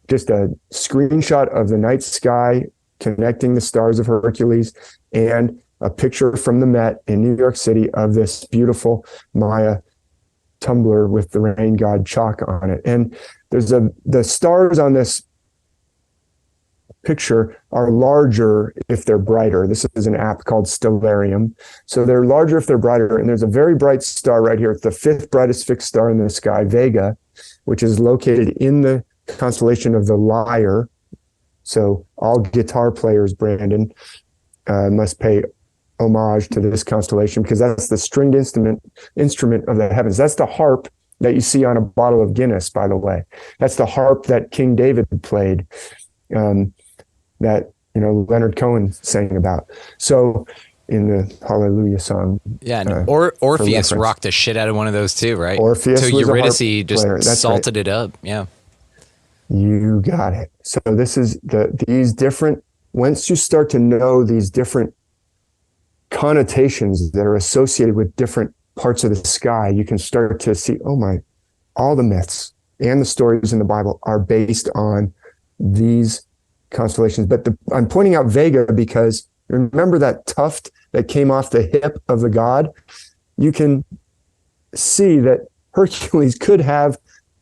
just a screenshot of the night sky connecting the stars of Hercules, and a picture from the Met in New York City of this beautiful Maya tumbler with the rain god Chak on it. And the stars on this picture are larger if they're brighter. This is an app called Stellarium. So they're larger if they're brighter. And there's a very bright star right here. It's the 5th brightest fixed star in the sky, Vega, which is located in the constellation of the Lyre. So all guitar players, Brandon, must pay homage to this constellation, because that's the stringed instrument of the heavens. That's the harp that you see on a bottle of Guinness, by the way. That's the harp that King David played, that Leonard Cohen sang about. So in the Hallelujah song. Yeah, and Orpheus rocked the shit out of one of those too, right? Orpheus so was Eurydice a harp just player. That's salted right. it up. Yeah. You got it. So this is these different, once you start to know these different connotations that are associated with different parts of the sky, you can start to see, all the myths and the stories in the Bible are based on these constellations. But I'm pointing out Vega because remember that tuft that came off the hip of the god? You can see that Hercules could have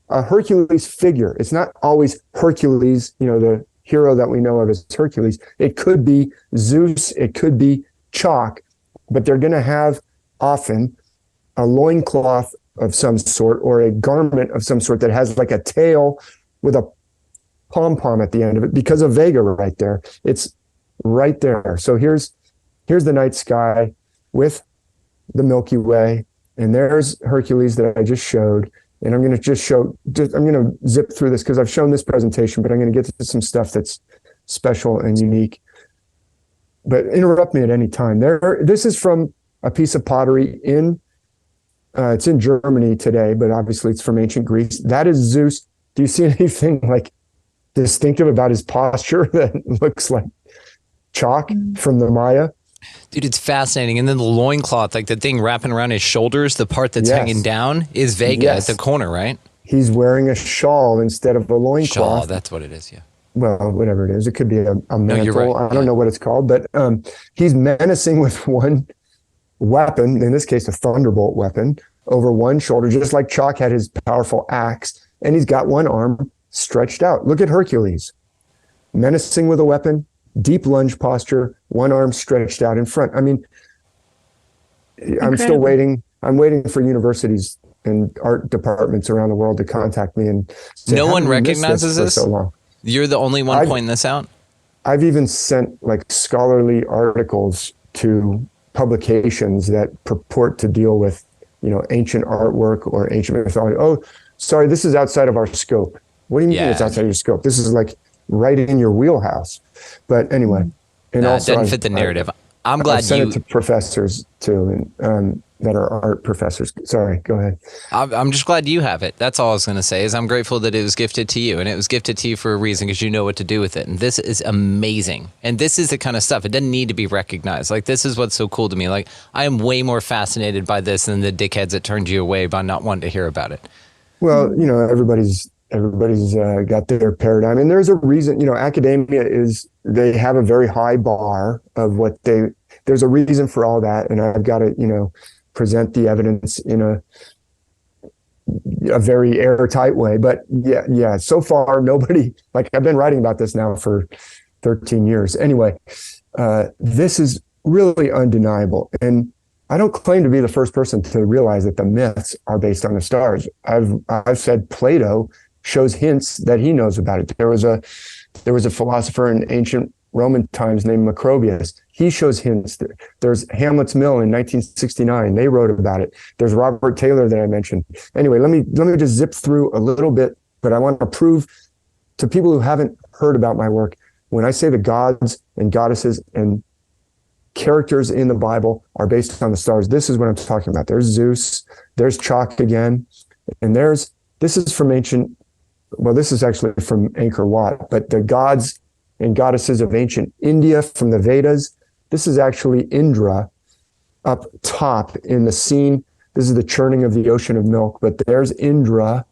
a Hercules figure. It's not always Hercules, the hero that we know of as Hercules. It could be Zeus, it could be Chak, but they're going to have often a loincloth of some sort or a garment of some sort that has like a tail with a pom-pom at the end of it because of Vega right there. It's right there. So here's the night sky with the Milky Way, and there's Hercules that I just showed. And I'm going to I'm going to zip through this because I've shown this presentation, but I'm going to get to some stuff that's special and unique. But interrupt me at any time. This is from a piece of pottery it's in Germany today, but obviously it's from ancient Greece. That is Zeus. Do you see anything like distinctive about his posture that looks like chalk from the Maya? Dude, it's fascinating. And then the loincloth, like the thing wrapping around his shoulders, the part that's hanging down is Vega at the corner, right? He's wearing a shawl instead of a loincloth. Shawl, that's what it is, yeah. Well, whatever it is. It could be a mantle. No, you're right. I don't know what it's called, but he's menacing with one weapon, in this case, a thunderbolt weapon, over one shoulder, just like Chalk had his powerful axe, and he's got one arm stretched out. Look at Hercules, menacing with a weapon, deep lunge posture, one arm stretched out in front. I mean, I'm still waiting. I'm waiting for universities and art departments around the world to contact me and say, no one recognizes this? For so long? You're the only one pointing this out? I've even sent like scholarly articles to publications that purport to deal with, ancient artwork or ancient mythology. Oh, sorry, this is outside of our scope. What do you mean it's outside of your scope? This is like right in your wheelhouse. But anyway, and also it doesn't fit the narrative. I'm glad I've sent it to professors too, and that are art professors. Sorry, go ahead. I'm just glad you have it. That's all I was going to say is I'm grateful that it was gifted to you, and it was gifted to you for a reason because you know what to do with it. And this is amazing. And this is the kind of stuff. It doesn't need to be recognized. Like, this is what's so cool to me. Like, I am way more fascinated by this than the dickheads that turned you away by not wanting to hear about it. Well, everybody's got their paradigm, and there's a reason. Academia they have a very high bar of what there's a reason for all that, and I've got to present the evidence in a very airtight way. But yeah, so far nobody, like, I've been writing about this now for 13 years. Anyway, this is really undeniable, and I don't claim to be the first person to realize that the myths are based on the stars. I've said Plato shows hints that he knows about it. There was a philosopher in ancient Roman times named Macrobius. He shows hints. There's Hamlet's Mill in 1969. They wrote about it. There's Robert Taylor that I mentioned. Anyway, let me just zip through a little bit, but I want to prove to people who haven't heard about my work, when I say the gods and goddesses and characters in the Bible are based on the stars, this is what I'm talking about. There's Zeus, there's Chalk again, and this is from ancient, well, this is actually from Angkor Wat, but the gods and goddesses of ancient India from the Vedas. This is actually Indra up top in the scene. This is the churning of the ocean of milk, but there's Indra,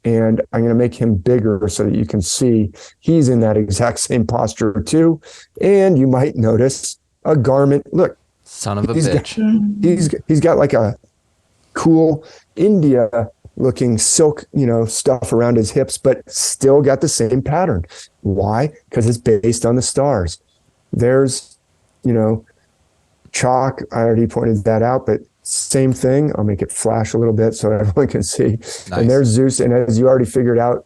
and I'm going to make him bigger so that you can see he's in that exact same posture too. And you might notice a garment. Look, son of a bitch. He's got like a cool India looking silk, stuff around his hips, but still got the same pattern. Why? Because it's based on the stars. There's, Chalk. I already pointed that out, but same thing. I'll make it flash a little bit so everyone can see. Nice. And there's Zeus. And as you already figured out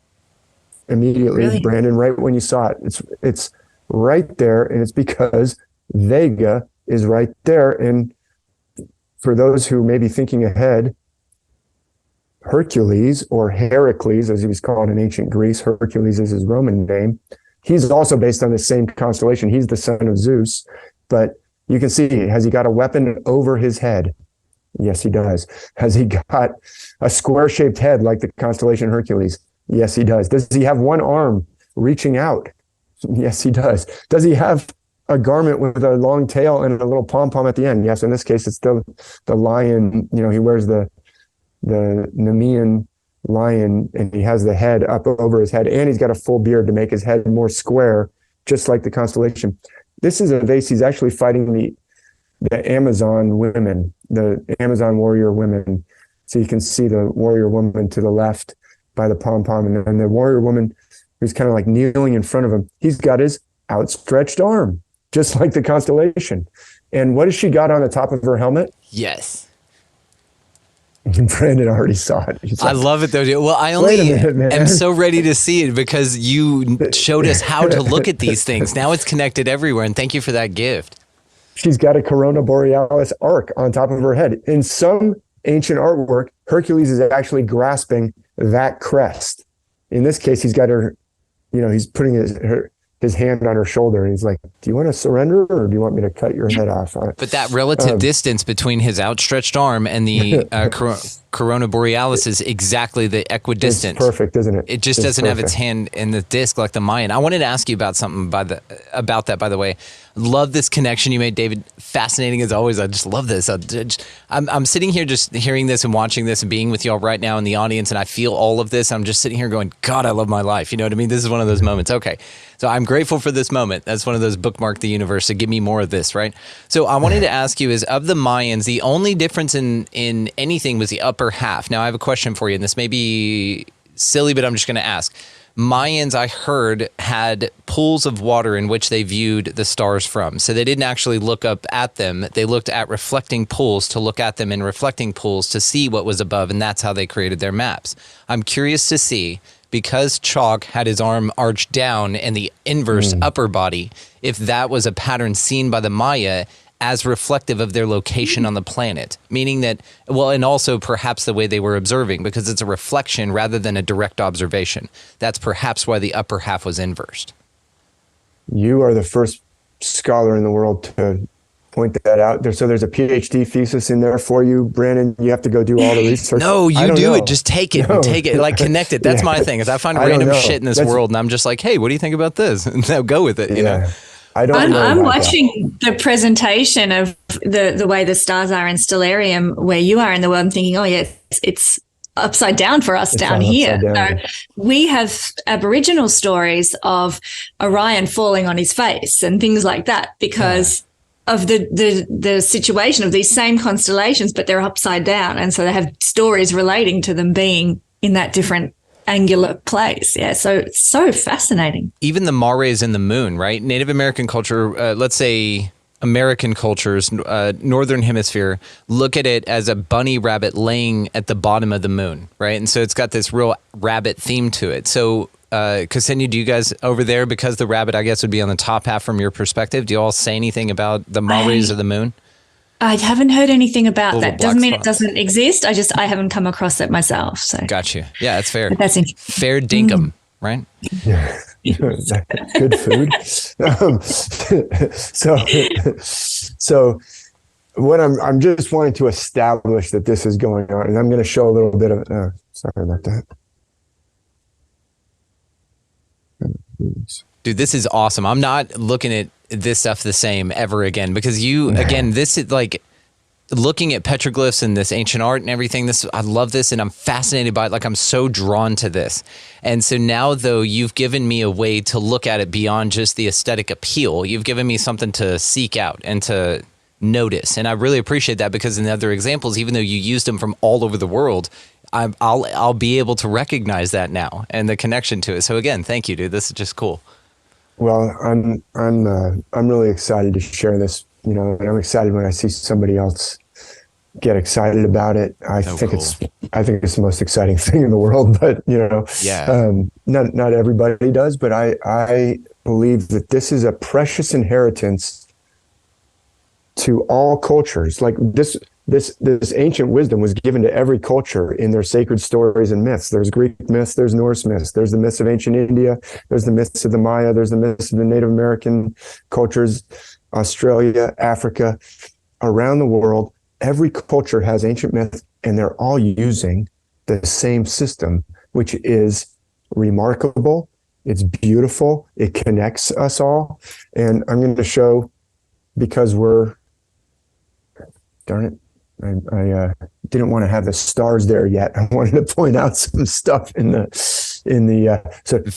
immediately, really? Brandon, right when you saw it, it's right there. And it's because Vega is right there. And for those who may be thinking ahead, Hercules, or Heracles, as he was called in ancient Greece, Hercules is his Roman name. He's also based on the same constellation. He's the son of Zeus. But you can see, has he got a weapon over his head? Yes, he does. Has he got a square-shaped head like the constellation Hercules? Yes, he does. Does he have one arm reaching out? Yes, he does. Does he have a garment with a long tail and a little pom-pom at the end? Yes, in this case, it's the lion. He wears the Nemean lion, and he has the head up over his head, and he's got a full beard to make his head more square, just like the constellation. This is a vase. He's actually fighting the Amazon women, the Amazon warrior women. So you can see the warrior woman to the left by the pom-pom, and then the warrior woman who's kind of like kneeling in front of him. He's got his outstretched arm, just like the constellation. And what has she got on the top of her helmet? Yes. Brandon already saw it. He's I like, love it though. Well, I Wait only a minute, man. am so ready to see it because you showed us how to look at these things. Now it's connected everywhere, and thank you for that gift. She's got a Corona Borealis arc on top of her head. In some ancient artwork, Hercules is actually grasping that crest. In this case, he's got her, he's putting his hand on her shoulder, and he's like, do you want to surrender, or do you want me to cut your head off? But that relative distance between his outstretched arm and the Corona Borealis is exactly the equidistant. It's perfect, isn't it? It just doesn't have its hand in the disc like the Mayan. I wanted to ask you about something about that, by the way. Love this connection you made, David. Fascinating as always. I just love this. I'm sitting here just hearing this and watching this and being with y'all right now in the audience, and I feel all of this. I'm just sitting here going, God, I love my life. You know what I mean? This is one of those moments. Okay. So I'm grateful for this moment. That's one of those bookmark the universe. So give me more of this, right? So I wanted to ask you is, of the Mayans, the only difference in anything was the upper half. Now I have a question for you, and this may be silly, but I'm just going to ask. Mayans, I heard, had pools of water in which they viewed the stars from. So they didn't actually look up at them. They looked at reflecting pools to look at them in reflecting pools to see what was above, and that's how they created their maps. I'm curious to see, because Chalk had his arm arched down and the inverse upper body, if that was a pattern seen by the Maya as reflective of their location on the planet, meaning that, well, and also perhaps the way they were observing, because it's a reflection rather than a direct observation. That's perhaps why the upper half was inversed. You are the first scholar in the world to point that out. So there's a PhD thesis in there for you, Brandon. You have to go do all the research. No, you do it. Just take it and take it. Like, connect it. That's my thing. Is I find random shit in this world, and I'm just like, hey, what do you think about this? And they'll go with it, you know? I'm watching the presentation of the way the stars are in Stellarium where you are in the world. I'm thinking, oh yeah, it's upside down for us down here. So we have Aboriginal stories of Orion falling on his face and things like that because of the situation of these same constellations, but they're upside down, and so they have stories relating to them being in that different angular place. Yeah, so it's so fascinating. Even the Mares and the moon, right? Native American culture, let's say American cultures, Northern Hemisphere, look at it as a bunny rabbit laying at the bottom of the moon, right? And so it's got this real rabbit theme to it. So, Kesenya, do you guys over there, because the rabbit, I guess, would be on the top half from your perspective, do you all say anything about the Mares of the moon? I haven't heard anything about that. Doesn't mean it doesn't exist. I haven't come across it myself. So got you. Yeah, that's fair. But that's interesting. Fair dinkum, right? Yeah. Good food. So what I'm just wanting to establish that this is going on, and I'm going to show a little bit of. Sorry about that. Dude, this is awesome. I'm not looking at this stuff the same ever again, because again, this is like looking at petroglyphs and this ancient art and everything. I love this, and I'm fascinated by it. Like, I'm so drawn to this. And so now, though, you've given me a way to look at it beyond just the aesthetic appeal. You've given me something to seek out and to notice. And I really appreciate that, because in the other examples, even though you used them from all over the world, I'll be able to recognize that now and the connection to it. So again, thank you, dude. This is just cool. Well, I'm really excited to share this, and I'm excited when I see somebody else get excited about it. I think it's the most exciting thing in the world, but not everybody does, but I believe that this is a precious inheritance to all cultures. Like this ancient wisdom was given to every culture in their sacred stories and myths. There's Greek myths, there's Norse myths, there's the myths of ancient India, there's the myths of the Maya, there's the myths of the Native American cultures, Australia, Africa, around the world. Every culture has ancient myths, and they're all using the same system, which is remarkable. It's beautiful. It connects us all. And I'm going to show, because darn it, I didn't want to have the stars there yet. I wanted to point out some stuff in the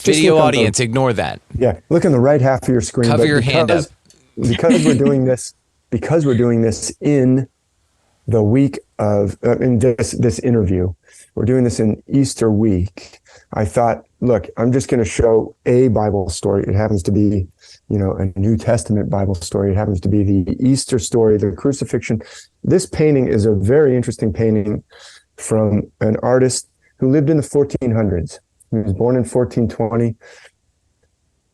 video audience. Ignore that. Yeah, look in the right half of your screen. Cover your hand up. Because we're doing this in the week of in this interview. We're doing this in Easter week. I thought, look, I'm just going to show a Bible story. It happens to be, a New Testament Bible story. It happens to be the Easter story, the crucifixion. This painting is a very interesting painting from an artist who lived in the 1400s. He was born in 1420.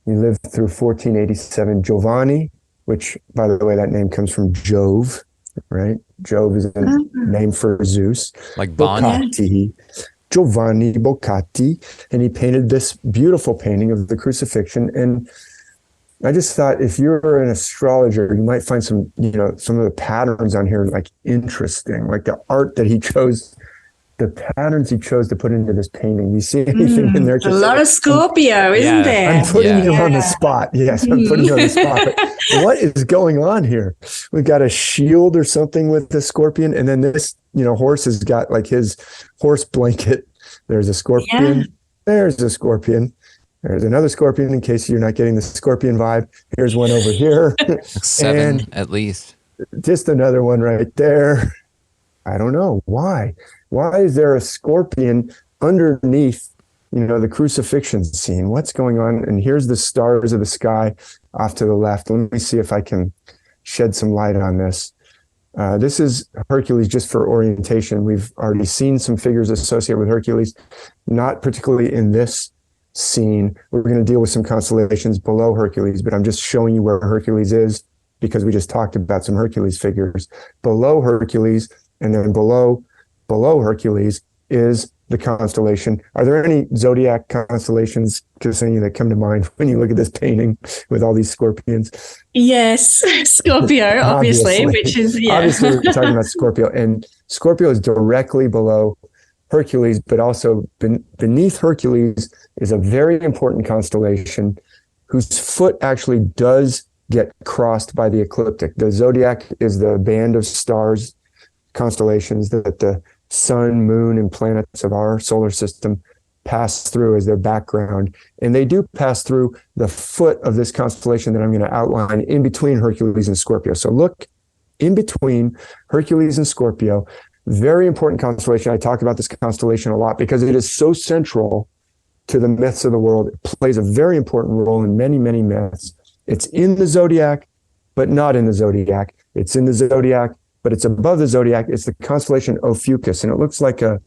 He lived through 1487. Giovanni, which, by the way, that name comes from Jove, right? Jove is a name for Zeus. Like Bonnie. Boccati, Giovanni Boccati, and he painted this beautiful painting of the crucifixion. And I just thought, if you're an astrologer, you might find some, some of the patterns on here like interesting, like the art that he chose, the patterns he chose to put into this painting. You see anything in there? A lot of Scorpio, isn't there? I'm putting you on the spot. Yes, I'm putting you on the spot. But what is going on here? We've got a shield or something with the scorpion, and then this, horse has got like his horse blanket. There's a scorpion. Yeah. There's a scorpion. There's another scorpion, in case you're not getting the scorpion vibe. Here's one over here. 7 at least. Just another one right there. I don't know. Why? Why is there a scorpion underneath, the crucifixion scene? What's going on? And here's the stars of the sky off to the left. Let me see if I can shed some light on this. This is Hercules, just for orientation. We've already seen some figures associated with Hercules, not particularly in this scene. We're going to deal with some constellations below Hercules, but I'm just showing you where Hercules is because we just talked about some Hercules figures. Below Hercules, and then below Hercules is the constellation. Are there any zodiac constellations, Kesenya, that come to mind when you look at this painting with all these scorpions? Yes, Scorpio, obviously, which is, Obviously, we're talking about Scorpio, and Scorpio is directly below Hercules, but also beneath Hercules is a very important constellation whose foot actually does get crossed by the ecliptic. The zodiac is the band of stars, constellations that the sun, moon, and planets of our solar system pass through as their background. And they do pass through the foot of this constellation that I'm going to outline in between Hercules and Scorpio. So look in between Hercules and Scorpio. Very important constellation. I talk about this constellation a lot because it is so central to the myths of the world. It plays a very important role in many, many myths. It's in the zodiac, but not in the zodiac. It's in the zodiac, but it's above the zodiac. It's the constellation Ophiuchus, and it looks like a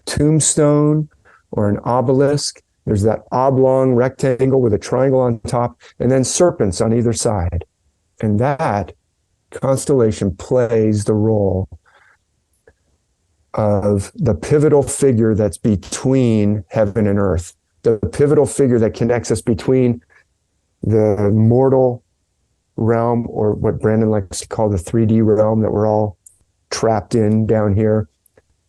tombstone or an obelisk. There's that oblong rectangle with a triangle on top, and then serpents on either side. And that constellation plays the role of the pivotal figure that's between heaven and earth, the pivotal figure that connects us between the mortal realm, or what Brandon likes to call the 3D realm that we're all trapped in down here,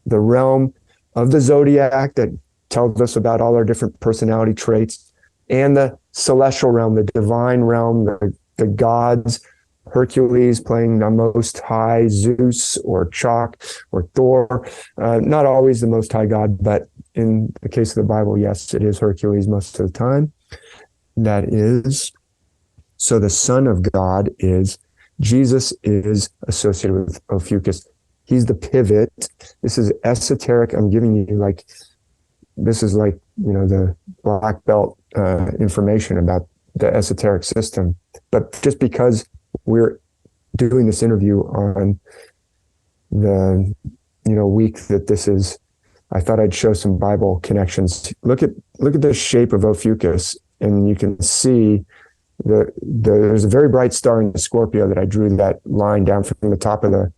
the realm of the zodiac that tells us about all our different personality traits, and the celestial realm, the divine realm, the gods, Hercules playing the most high, Zeus or Chalk or Thor, not always the most high god, but in the case of the Bible, yes, it is Hercules most of the time. That is, so the Son of God is, Jesus is associated with Ophiuchus. He's the pivot. This is esoteric. I'm giving you this is the black belt information about the esoteric system. But just because we're doing this interview on the week that this is, I thought I'd show some Bible connections. Look at the shape of Ophiuchus, and you can see there's a very bright star in Scorpio that I drew that line down from the top of the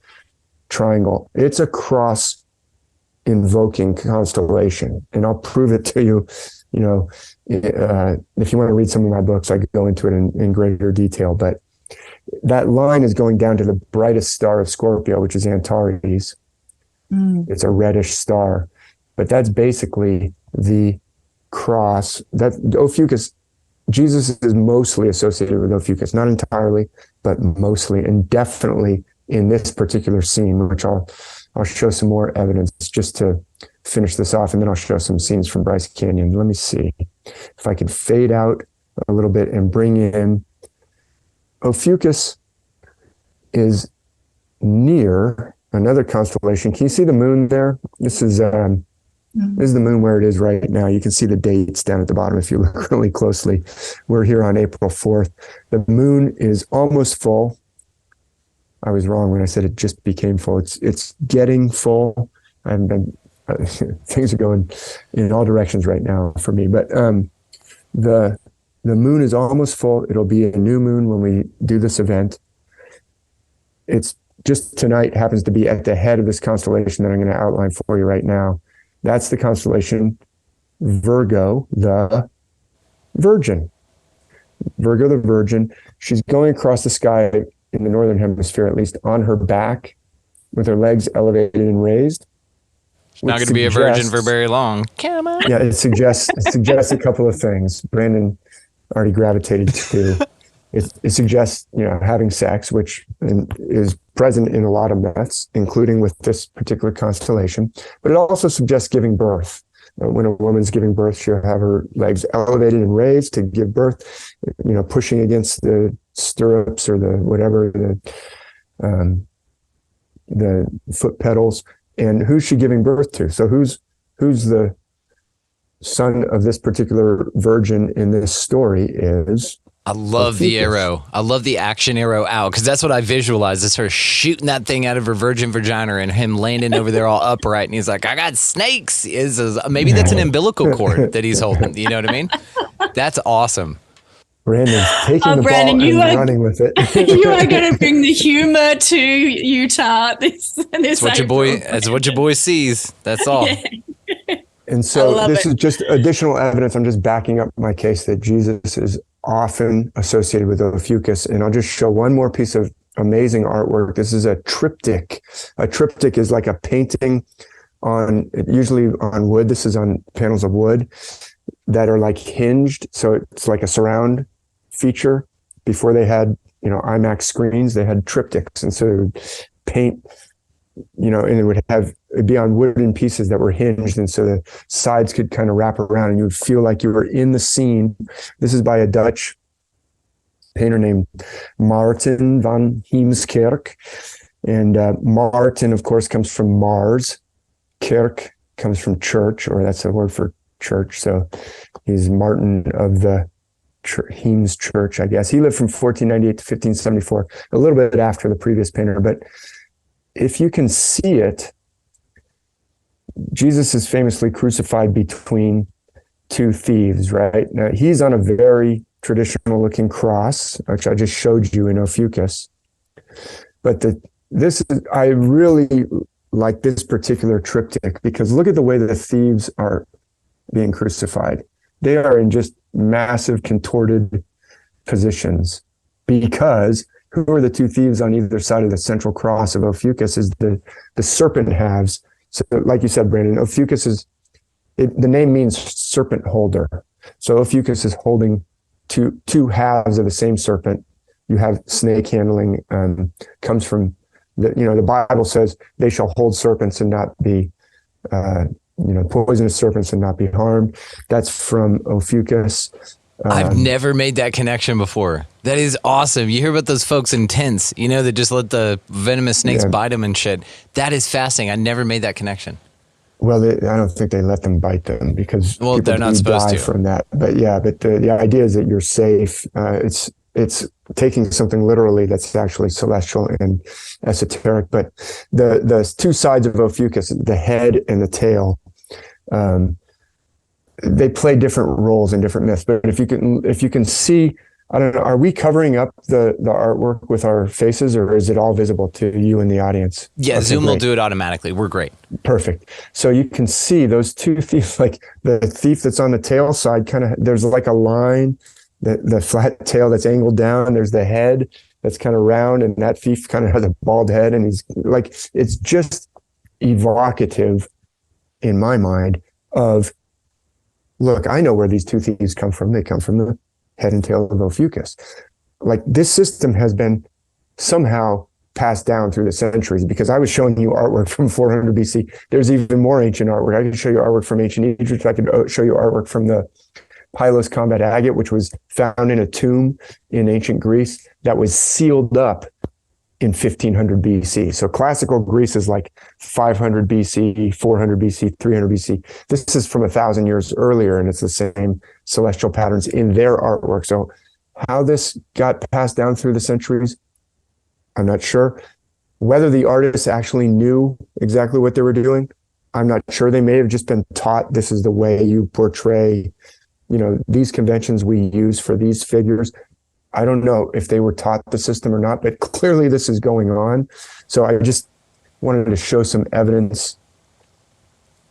triangle. It's a cross invoking constellation, and I'll prove it to you. If you want to read some of my books, I go into it in greater detail, but that line is going down to the brightest star of Scorpio, which is Antares. It's a reddish star, but that's basically the cross. That Ophiuchus, Jesus is mostly associated with Ophiuchus, not entirely, but mostly, and definitely in this particular scene, which I'll show some more evidence just to finish this off, and then I'll show some scenes from Bryce Canyon. Let me see if I can fade out a little bit and bring in Ophiuchus is near another constellation. Can you see the moon there? This is the moon where it is right now. You can see the dates down at the bottom if you look really closely. We're here on April 4th. The moon is almost full. I was wrong when I said it just became full. It's getting full. I haven't been. Things are going in all directions right now for me. But the moon is almost full. It'll be a new moon when we do this event. It's just tonight happens to be at the head of this constellation that I'm going to outline for you right now. That's the constellation Virgo, the Virgin. Virgo, the Virgin. She's going across the sky in the northern hemisphere, at least, on her back with her legs elevated and raised. Not going to be a virgin for very long. Come on. Yeah, it suggests a couple of things. Brandon already gravitated to. It suggests, having sex, which is present in a lot of myths, including with this particular constellation. But it also suggests giving birth. When a woman's giving birth, she'll have her legs elevated and raised to give birth, pushing against the stirrups or the foot pedals. And who's she giving birth to? So who's the son of this particular virgin in this story is? I love the arrow. I love the action arrow out, because that's what I visualize. Is her shooting that thing out of her virgin vagina and him landing over there all upright. And he's like, I got snakes. Maybe that's an umbilical cord that he's holding. You know what I mean? That's awesome. Brandon's taking the Brandon, ball and running with it. You are going to bring the humor to Utah. That's what your boy sees. That's all. Yeah. And so this is just additional evidence. I'm just backing up my case that Jesus is often associated with Ophiuchus. And I'll just show one more piece of amazing artwork. This is a triptych. A triptych is like a painting usually on wood. This is on panels of wood that are like hinged. So it's like a surround feature. Before they had, IMAX screens, they had triptychs. And so they would paint, and it'd be on wooden pieces that were hinged. And so the sides could kind of wrap around and you would feel like you were in the scene. This is by a Dutch painter named Maarten van Heemskerk. And Maarten, of course, comes from Mars. Kerk comes from church, or that's a word for church. So he's Martin of the Heems Church, I guess. He lived from 1498 to 1574, a little bit after the previous painter. But if you can see it, Jesus is famously crucified between two thieves, right? Now, he's on a very traditional looking cross, which I just showed you in Ophiuchus. But I really like this particular triptych, because look at the way that the thieves are being crucified. They are in just massive contorted positions, because who are the two thieves on either side of the central cross of Ophiuchus is the serpent halves. So like you said, Brandon, Ophiuchus the name means serpent holder. So Ophiuchus is holding two halves of the same serpent. You have snake handling, comes from the Bible says they shall hold serpents and not be, poisonous serpents and not be harmed. That's from Ophiuchus. I've never made that connection before. That is awesome. You hear about those folks in tents, that just let the venomous snakes bite them and shit. That is fascinating. I never made that connection. Well, I don't think they let them bite them, because people they're not supposed to from that. But the idea is that you're safe. It's taking something literally that's actually celestial and esoteric. But the two sides of Ophiuchus, the head and the tail, they play different roles in different myths. But if you can see, I don't know, are we covering up the artwork with our faces, or is it all visible to you in the audience? Yeah, okay, Zoom will do it automatically. We're great. Perfect. So you can see those two thieves, like the thief that's on the tail side, there's like a line, the flat tail that's angled down. There's the head that's kind of round, and that thief kind of has a bald head, and he's like, it's just evocative in my mind of, look, I know where these two thieves come from. They come from the head and tail of Ophiuchus. Like, this system has been somehow passed down through the centuries, because I was showing you artwork from 400 BC. There's even more ancient artwork. I could show you artwork from ancient Egypt. I could show you artwork from the Pylos combat agate, which was found in a tomb in ancient Greece that was sealed up in 1500 BC. So classical Greece is like 500 BC, 400 BC, 300 BC. This is from 1,000 years earlier, and it's the same celestial patterns in their artwork. So how this got passed down through the centuries, I'm not sure. Whether the artists actually knew exactly what they were doing, I'm not sure. They may have just been taught this is the way you portray, these conventions we use for these figures. I don't know if they were taught the system or not, but clearly this is going on. So I just wanted to show some evidence.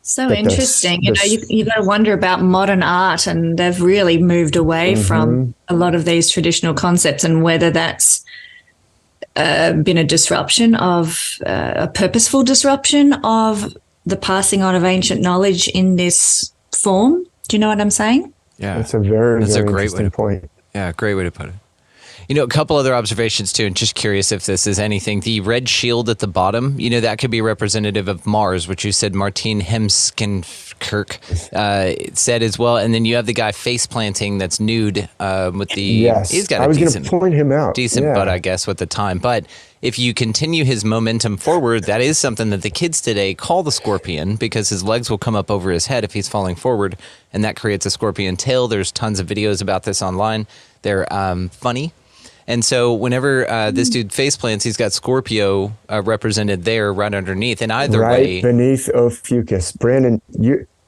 So interesting. You got to wonder about modern art, and they've really moved away from a lot of these traditional concepts, and whether that's been a disruption of a purposeful disruption of the passing on of ancient knowledge in this form. Do you know what I'm saying? Yeah, that's a very great interesting point. Yeah, great way to put it. A couple other observations too, and just curious if this is anything. The red shield at the bottom, that could be representative of Mars, which you said Martine Hemskenkirk said as well. And then you have the guy face planting that's nude with the. Yes, he's got I was going to point him out. Decent butt, I guess, with the time. But if you continue his momentum forward, that is something that the kids today call the scorpion, because his legs will come up over his head if he's falling forward, and that creates a scorpion tail. There's tons of videos about this online. They're funny. And so whenever this dude face plants, he's got Scorpio represented there right underneath. And either way... Right beneath Ophiuchus. Brandon,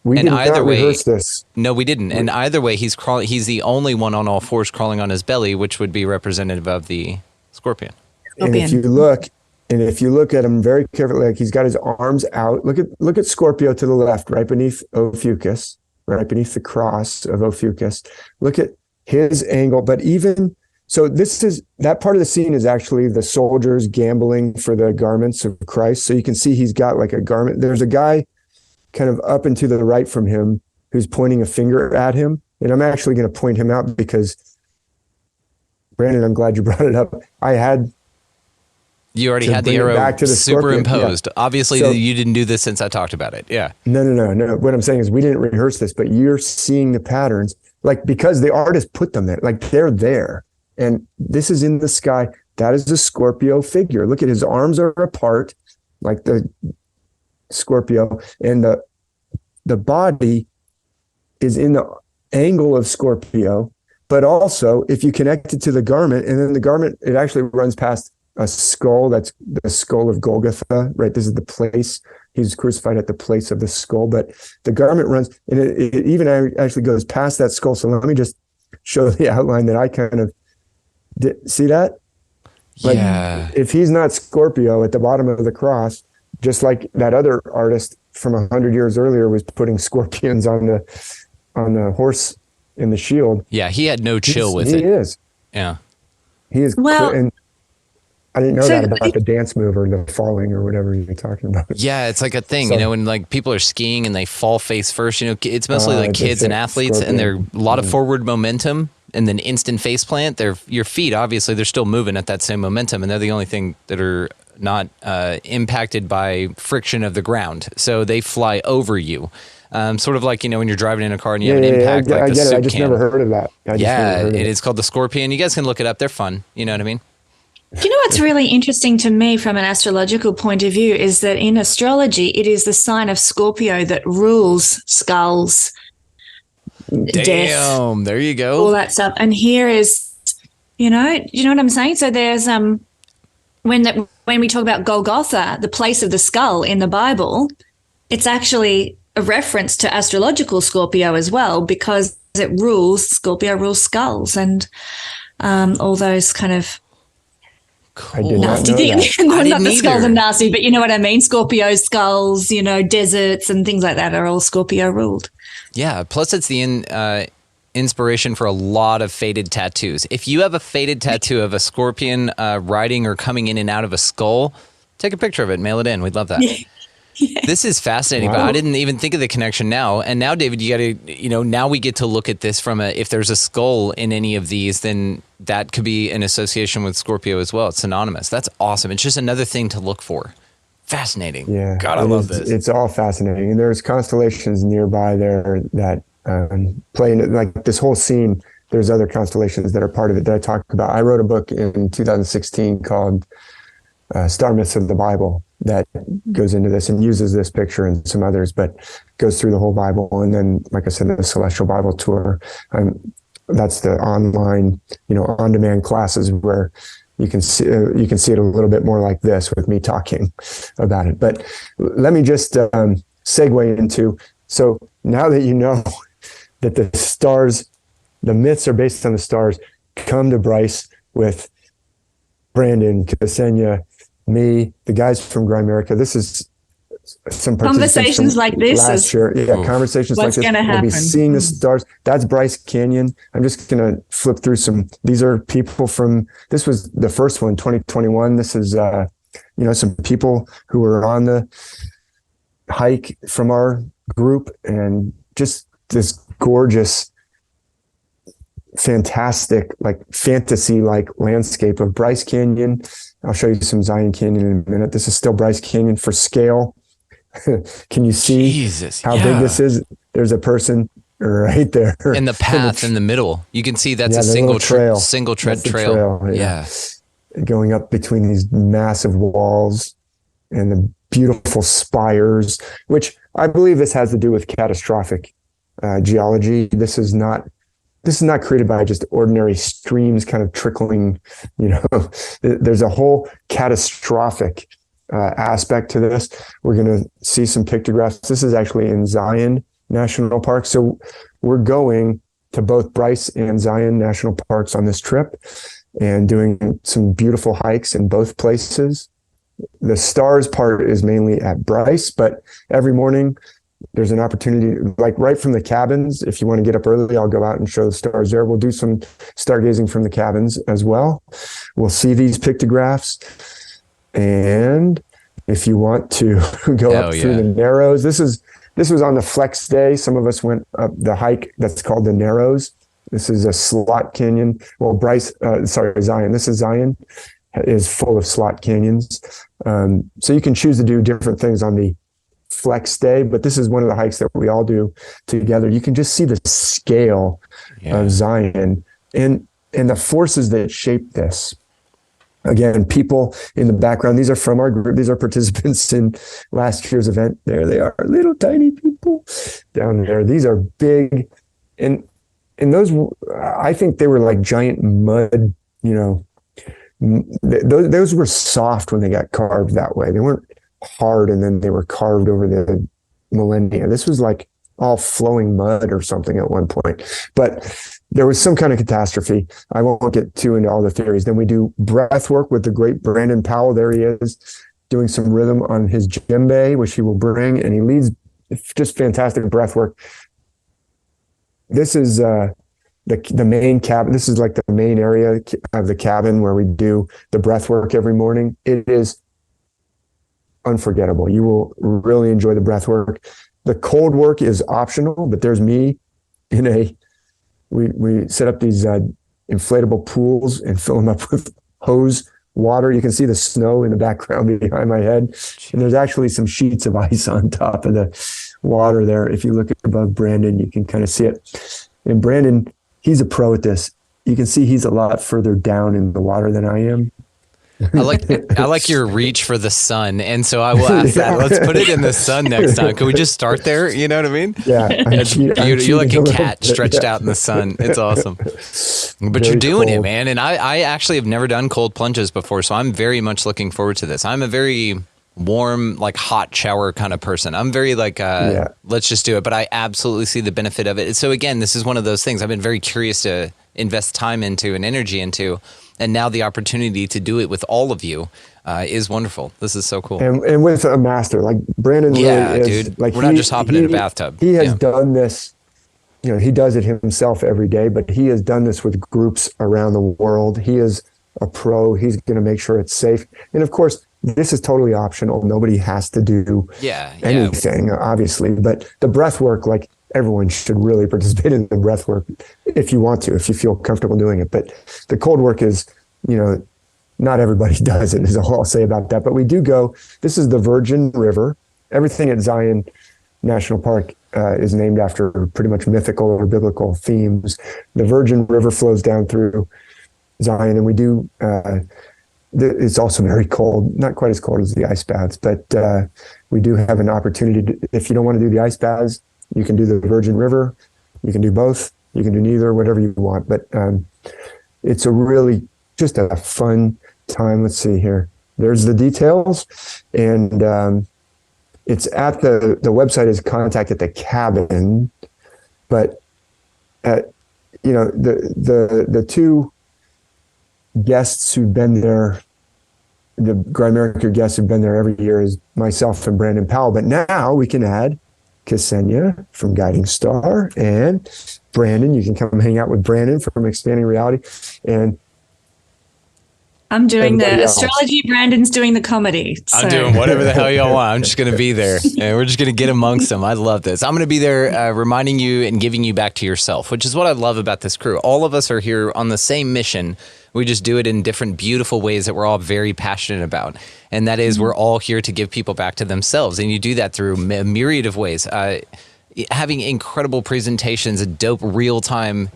we did not rehearse this. No, we didn't. And either way, he's crawling. He's the only one on all fours crawling on his belly, which would be representative of the scorpion. And if you look at him very carefully, like he's got his arms out. Look at Scorpio to the left, right beneath Ophiuchus, right beneath the cross of Ophiuchus. Look at his angle. But even... So that part of the scene is actually the soldiers gambling for the garments of Christ. So you can see he's got like a garment. There's a guy kind of up and to the right from him who's pointing a finger at him. And I'm actually going to point him out because, Brandon, I'm glad you brought it up. You already had the arrow back to the superimposed. Yeah. Obviously, you didn't do this since I talked about it. Yeah. No. What I'm saying is we didn't rehearse this, but you're seeing the patterns, like because the artist put them there, like they're there. And this is in the sky. That is the Scorpio figure. Look at his arms are apart, like the Scorpio, and the body is in the angle of Scorpio. But also, if you connect it to the garment, and then the garment, it actually runs past a skull. That's the skull of Golgotha, right? This is the place. He's crucified at the place of the skull. But the garment runs, and it even actually goes past that skull. So let me just show the outline that I kind of see that? Like, yeah. If he's not Scorpio at the bottom of the cross, just like that other artist from 100 years earlier was putting scorpions on the horse in the shield. Yeah, he had no chill with it. He is. Yeah. He is. Well, and I didn't know that about the dance move or the falling or whatever you're talking about. Yeah, it's like a thing, when like people are skiing and they fall face first, it's mostly like kids and athletes, and they're a lot of forward momentum. And then instant face plant, your feet, obviously, they're still moving at that same momentum, and they're the only thing that are not impacted by friction of the ground. So they fly over you. Sort of like, when you're driving in a car and you have an impact like the get soup it. I just can. never heard of that. It is called the Scorpion. You guys can look it up. They're fun. You know what I mean? Do you know what's really interesting to me from an astrological point of view is that in astrology, it is the sign of Scorpio that rules skulls, death. Damn, there you go. All that stuff. And here is, you know what I'm saying? So there's when we talk about Golgotha, the place of the skull in the Bible, it's actually a reference to astrological Scorpio as well, because Scorpio rules skulls and all those kind of nasty things. Not the skulls are nasty, but you know what I mean? Scorpio skulls, deserts and things like that are all Scorpio ruled. Yeah, plus it's the inspiration for a lot of faded tattoos. If you have a faded tattoo of a scorpion riding or coming in and out of a skull, take a picture of it, mail it in. We'd love that. Yeah. This is fascinating, but I didn't even think of the connection now. And now, David, you got to, now we get to look at this from if there's a skull in any of these, then that could be an association with Scorpio as well. It's synonymous. That's awesome. It's just another thing to look for. Fascinating. Yeah. God, I love this. It's all fascinating. And there's constellations nearby there that play into, like this whole scene. There's other constellations that are part of it that I talk about. I wrote a book in 2016 called Star Myths of the Bible that goes into this and uses this picture and some others, but goes through the whole Bible. And then, like I said, the Celestial Bible Tour, that's the online, on-demand classes where you can see it a little bit more like this with me talking about it. But let me just segue into, so now that you know that the stars, the myths are based on the stars, come to Bryce with Brandon, Kesenya, me, the guys from Grimerica. This is some Conversations like this last is year. Yeah, conversations like what's this. gonna We'll be happen. seeing the stars. That's Bryce Canyon. I'm just going to flip through some. These are people from, this was the first one, 2021. This is, some people who were on the hike from our group, and just this gorgeous, fantastic, like fantasy like landscape of Bryce Canyon. I'll show you some Zion Canyon in a minute. This is still Bryce Canyon for scale. Can you see how big this is? There's a person right there in the path in the middle. You can see that's a single tread trail. Yeah. Going up between these massive walls and the beautiful spires, which I believe this has to do with catastrophic geology. This is not created by just ordinary streams kind of trickling, there's a whole catastrophic aspect to this. We're going to see some pictographs. This is actually in Zion National Park. So we're going to both Bryce and Zion National Parks on this trip and doing some beautiful hikes in both places. The stars part is mainly at Bryce, but every morning there's an opportunity, like right from the cabins. If you want to get up early, I'll go out and show the stars there. We'll do some stargazing from the cabins as well. We'll see these pictographs. And if you want to go up through the Narrows, this was on the flex day. Some of us went up the hike that's called the Narrows. This is a slot canyon. Well, Zion. This is Zion, is full of slot canyons. So you can choose to do different things on the flex day, but this is one of the hikes that we all do together. You can just see the scale of Zion and the forces that shape this. Again, people in the background, these are from our group. These are participants in last year's event. There they are, little tiny people down there. These are big. And those, I think they were like giant mud, those were soft when they got carved that way. They weren't hard and then they were carved over the millennia. This was like all flowing mud or something at one point. But there was some kind of catastrophe. I won't get too into all the theories. Then we do breath work with the great Brandon Powell. There he is, doing some rhythm on his djembe, which he will bring, and he leads just fantastic breath work. This is the main cabin. This is like the main area of the cabin where we do the breath work every morning. It is unforgettable. You will really enjoy the breath work. The cold work is optional, but there's me in we set up these inflatable pools and fill them up with hose water. You can see the snow in the background behind my head. And there's actually some sheets of ice on top of the water there. If you look above Brandon, you can kind of see it. And Brandon, he's a pro at this. You can see he's a lot further down in the water than I am. I like your reach for the sun, and so I will ask that. Let's put it in the sun next time. Can we just start there? You know what I mean? Yeah, you're like a cat stretched out in the sun. It's awesome. But you're doing it, man. And I actually have never done cold plunges before, so I'm very much looking forward to this. I'm a very warm, like hot shower kind of person. I'm very like, let's just do it. But I absolutely see the benefit of it. So again, this is one of those things I've been very curious to invest time into and energy into. And now the opportunity to do it with all of you is wonderful. This is so cool. And with a master, like Brandon really is. Dude. Like we're not just hopping in a bathtub. He has done this, he does it himself every day, but he has done this with groups around the world. He is a pro. He's going to make sure it's safe. And of course, this is totally optional. Nobody has to do anything, obviously. But the breath work, like everyone should really participate in the breath work if you want to, if you feel comfortable doing it. But the cold work is, not everybody does it, is all I'll say about that. But we do go, this is the Virgin River. Everything at Zion National Park is named after pretty much mythical or biblical themes. The Virgin River flows down through Zion, and we do, it's also very cold, not quite as cold as the ice baths, but we do have an opportunity to, if you don't want to do the ice baths, you can do the Virgin River. You can do both. You can do neither, whatever you want. But it's a really just a fun time. Let's see here. There's the details. And it's at the website is Contact at the Cabin, but the two guests who've been there, the Grimerica guests who've been there every year is myself and Brandon Powell. But now we can add Kesenya from Guiding Star and Brandon. You can come hang out with Brandon from Expanding Reality. And I'm doing the everybody else. astrology. Brandon's doing the comedy. I'm so- doing whatever the hell y'all want. I'm just going to be there. And we're just going to get amongst them. I love this. I'm going to be there reminding you and giving you back to yourself, which is what I love about this crew. All of us are here on the same mission. We just do it in different beautiful ways that we're all very passionate about. And that is we're all here to give people back to themselves. And you do that through a myriad of ways. Having incredible presentations, a dope real-time,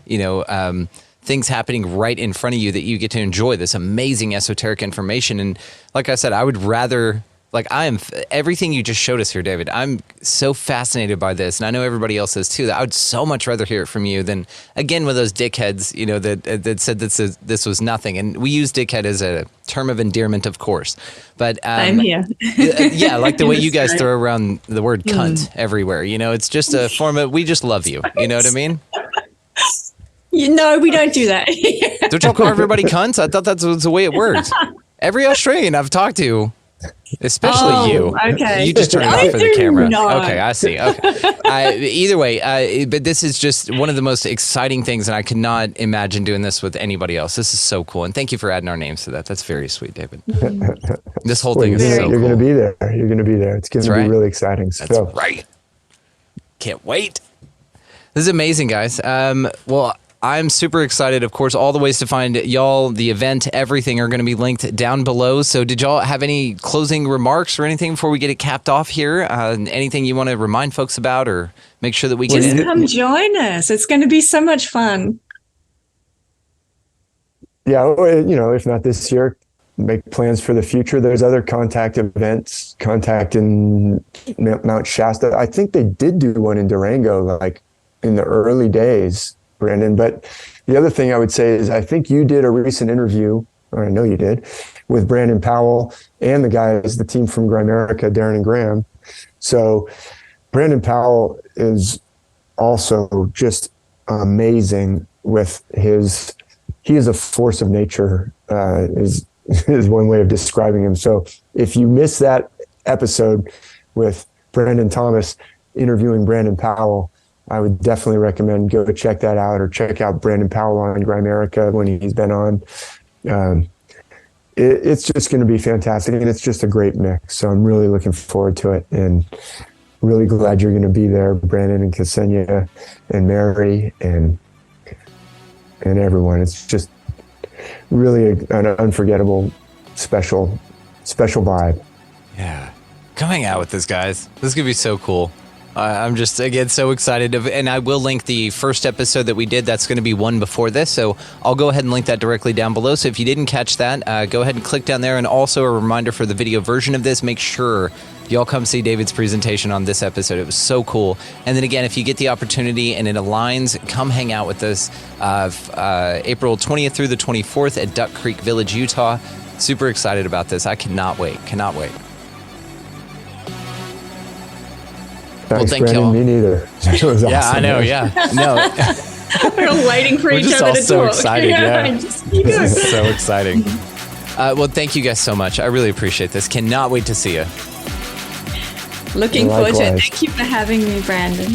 things happening right in front of you that you get to enjoy this amazing esoteric information. And like I said, I would rather, everything you just showed us here, David, I'm so fascinated by this. And I know everybody else is too. That I would so much rather hear it from you than, again, with those dickheads, that said this was nothing. And we use dickhead as a term of endearment, of course. But I'm here. yeah, like the way you guys throw around the word cunt everywhere. It's just a form of, we just love you. You know what I mean? No, we don't do that. Don't y'all call everybody cunts? I thought that's the way it worked. Every Australian I've talked to, especially you. Okay. You just turned I off for the do camera. not. Okay, I see. Okay. Either way, but this is just one of the most exciting things, and I could not imagine doing this with anybody else. This is so cool, and thank you for adding our names to that. That's very sweet, David. This whole thing is so cool. You're going to be there. You're going to be there. It's going to be really exciting. That's right. Can't wait. This is amazing, guys. Well, I'm super excited. Of course, all the ways to find y'all, the event, everything are going to be linked down below. So did y'all have any closing remarks or anything before we get it capped off here? Anything you want to remind folks about or make sure that we Just get come join us. It's going to be so much fun. Yeah, if not this year, make plans for the future. There's other Contact events, Contact in Mount Shasta. I think they did do one in Durango, in the early days, Brandon. But the other thing I would say is I think you did a recent interview, or I know you did, with Brandon Powell and the guys, the team from Grimerica, Darren and Graham. So Brandon Powell is also just amazing with he is a force of nature, is one way of describing him. So if you missed that episode with Brandon Thomas interviewing Brandon Powell, I would definitely recommend go check that out, or check out Brandon Powell on Grimerica when he's been on. It's just going to be fantastic, and it's just a great mix. So I'm really looking forward to it, and really glad you're going to be there, Brandon and Kesenya and Mary and everyone. It's just really an unforgettable, special vibe. Yeah. Come hang out with this, guys. This is going to be so cool. I'm just, again, so excited. And I will link the first episode that we did. That's going to be one before this. So I'll go ahead and link that directly down below. So if you didn't catch that, go ahead and click down there. And also a reminder for the video version of this, make sure y'all come see David's presentation on this episode. It was so cool. And then again, if you get the opportunity and it aligns, come hang out with us April 20th through the 24th at Duck Creek Village, Utah. Super excited about this. I cannot wait. Thanks, thank Brandon. y'all. Me neither. It was Yeah, awesome, I know. man. Yeah. No. We're all waiting for We're each just other all to so talk. excited, yeah. You go. This is so exciting. Well, thank you guys so much. I really appreciate this. Cannot wait to see you. Looking forward to it. Likewise. Thank you for having me, Brandon.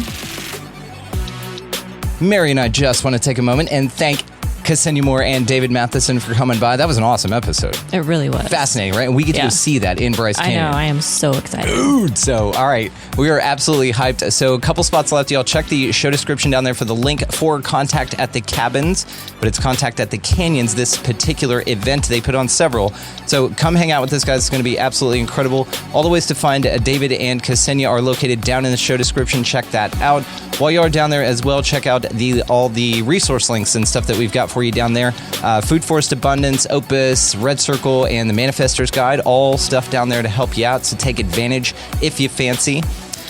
Mary and I just want to take a moment and thank Kesenya Moore and David Mathisen for coming by. That was an awesome episode. It really was. Fascinating, right? And we get to go see that in Bryce I Canyon. know. I am so excited. Dude. So, all right. We are absolutely hyped. So, a couple spots left. Y'all check the show description down there for the link for Contact at the Cabins, but it's Contact at the Canyons, this particular event. They put on several. So, come hang out with this, guys. It's going to be absolutely incredible. All the ways to find David and Kesenya are located down in the show description. Check that out. While you are down there as well, check out all the resource links and stuff that we've got for you down there. Food Forest Abundance, Opus, Red Circle, and the Manifestor's Guide. All stuff down there to help you out. So take advantage if you fancy.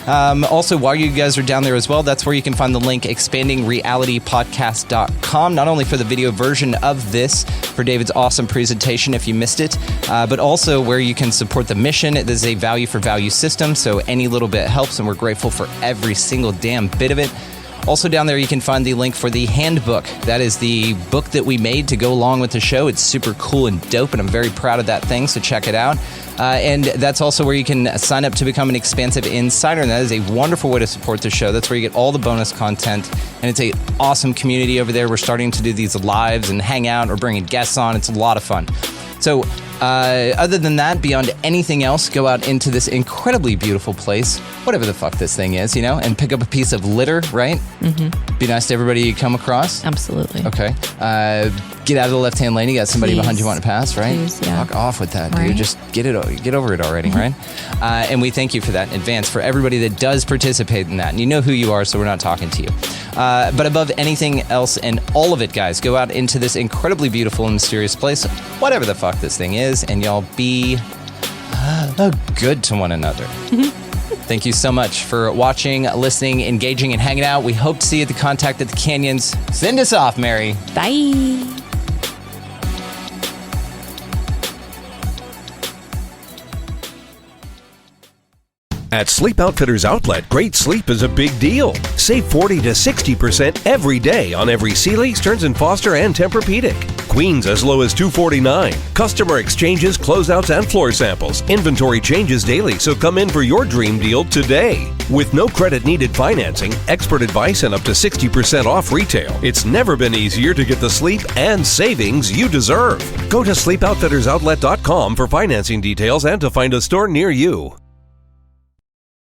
Also, while you guys are down there as well, that's where you can find the link, expandingrealitypodcast.com, not only for the video version of this, for David's awesome presentation if you missed it, but also where you can support the mission. This is a value for value system, so any little bit helps, and we're grateful for every single damn bit of it. Also down there, you can find the link for the handbook. That is the book that we made to go along with the show. It's super cool and dope, and I'm very proud of that thing, so check it out. And that's also where you can sign up to become an Expansive Insider, and that is a wonderful way to support the show. That's where you get all the bonus content, and it's an awesome community over there. We're starting to do these lives and hang out. We're bringing guests on. It's a lot of fun. So other than that, beyond anything else, go out into this incredibly beautiful place, whatever the fuck this thing is, and pick up a piece of litter, right? Mm-hmm. Be nice to everybody you come across. Absolutely. Okay. Get out of the left-hand lane. You got somebody behind you wanting to pass, right? Please, yeah. Fuck off with that, dude. Right. Just get over it already, right? And we thank you for that in advance for everybody that does participate in that. And you know who you are, so we're not talking to you. But above anything else and all of it, guys, go out into this incredibly beautiful and mysterious place, whatever the fuck this thing is, and y'all be good to one another. Thank you so much for watching, listening, engaging, and hanging out. We hope to see you at the Contact at the Canyons. Send us off, Mary. Bye. At Sleep Outfitters Outlet, great sleep is a big deal. Save 40 to 60% every day on every Sealy, Stearns & Foster, and Tempur-Pedic. Queens as low as $249. Customer exchanges, closeouts, and floor samples. Inventory changes daily, so come in for your dream deal today. With no credit needed financing, expert advice, and up to 60% off retail, it's never been easier to get the sleep and savings you deserve. Go to sleepoutfittersoutlet.com for financing details and to find a store near you.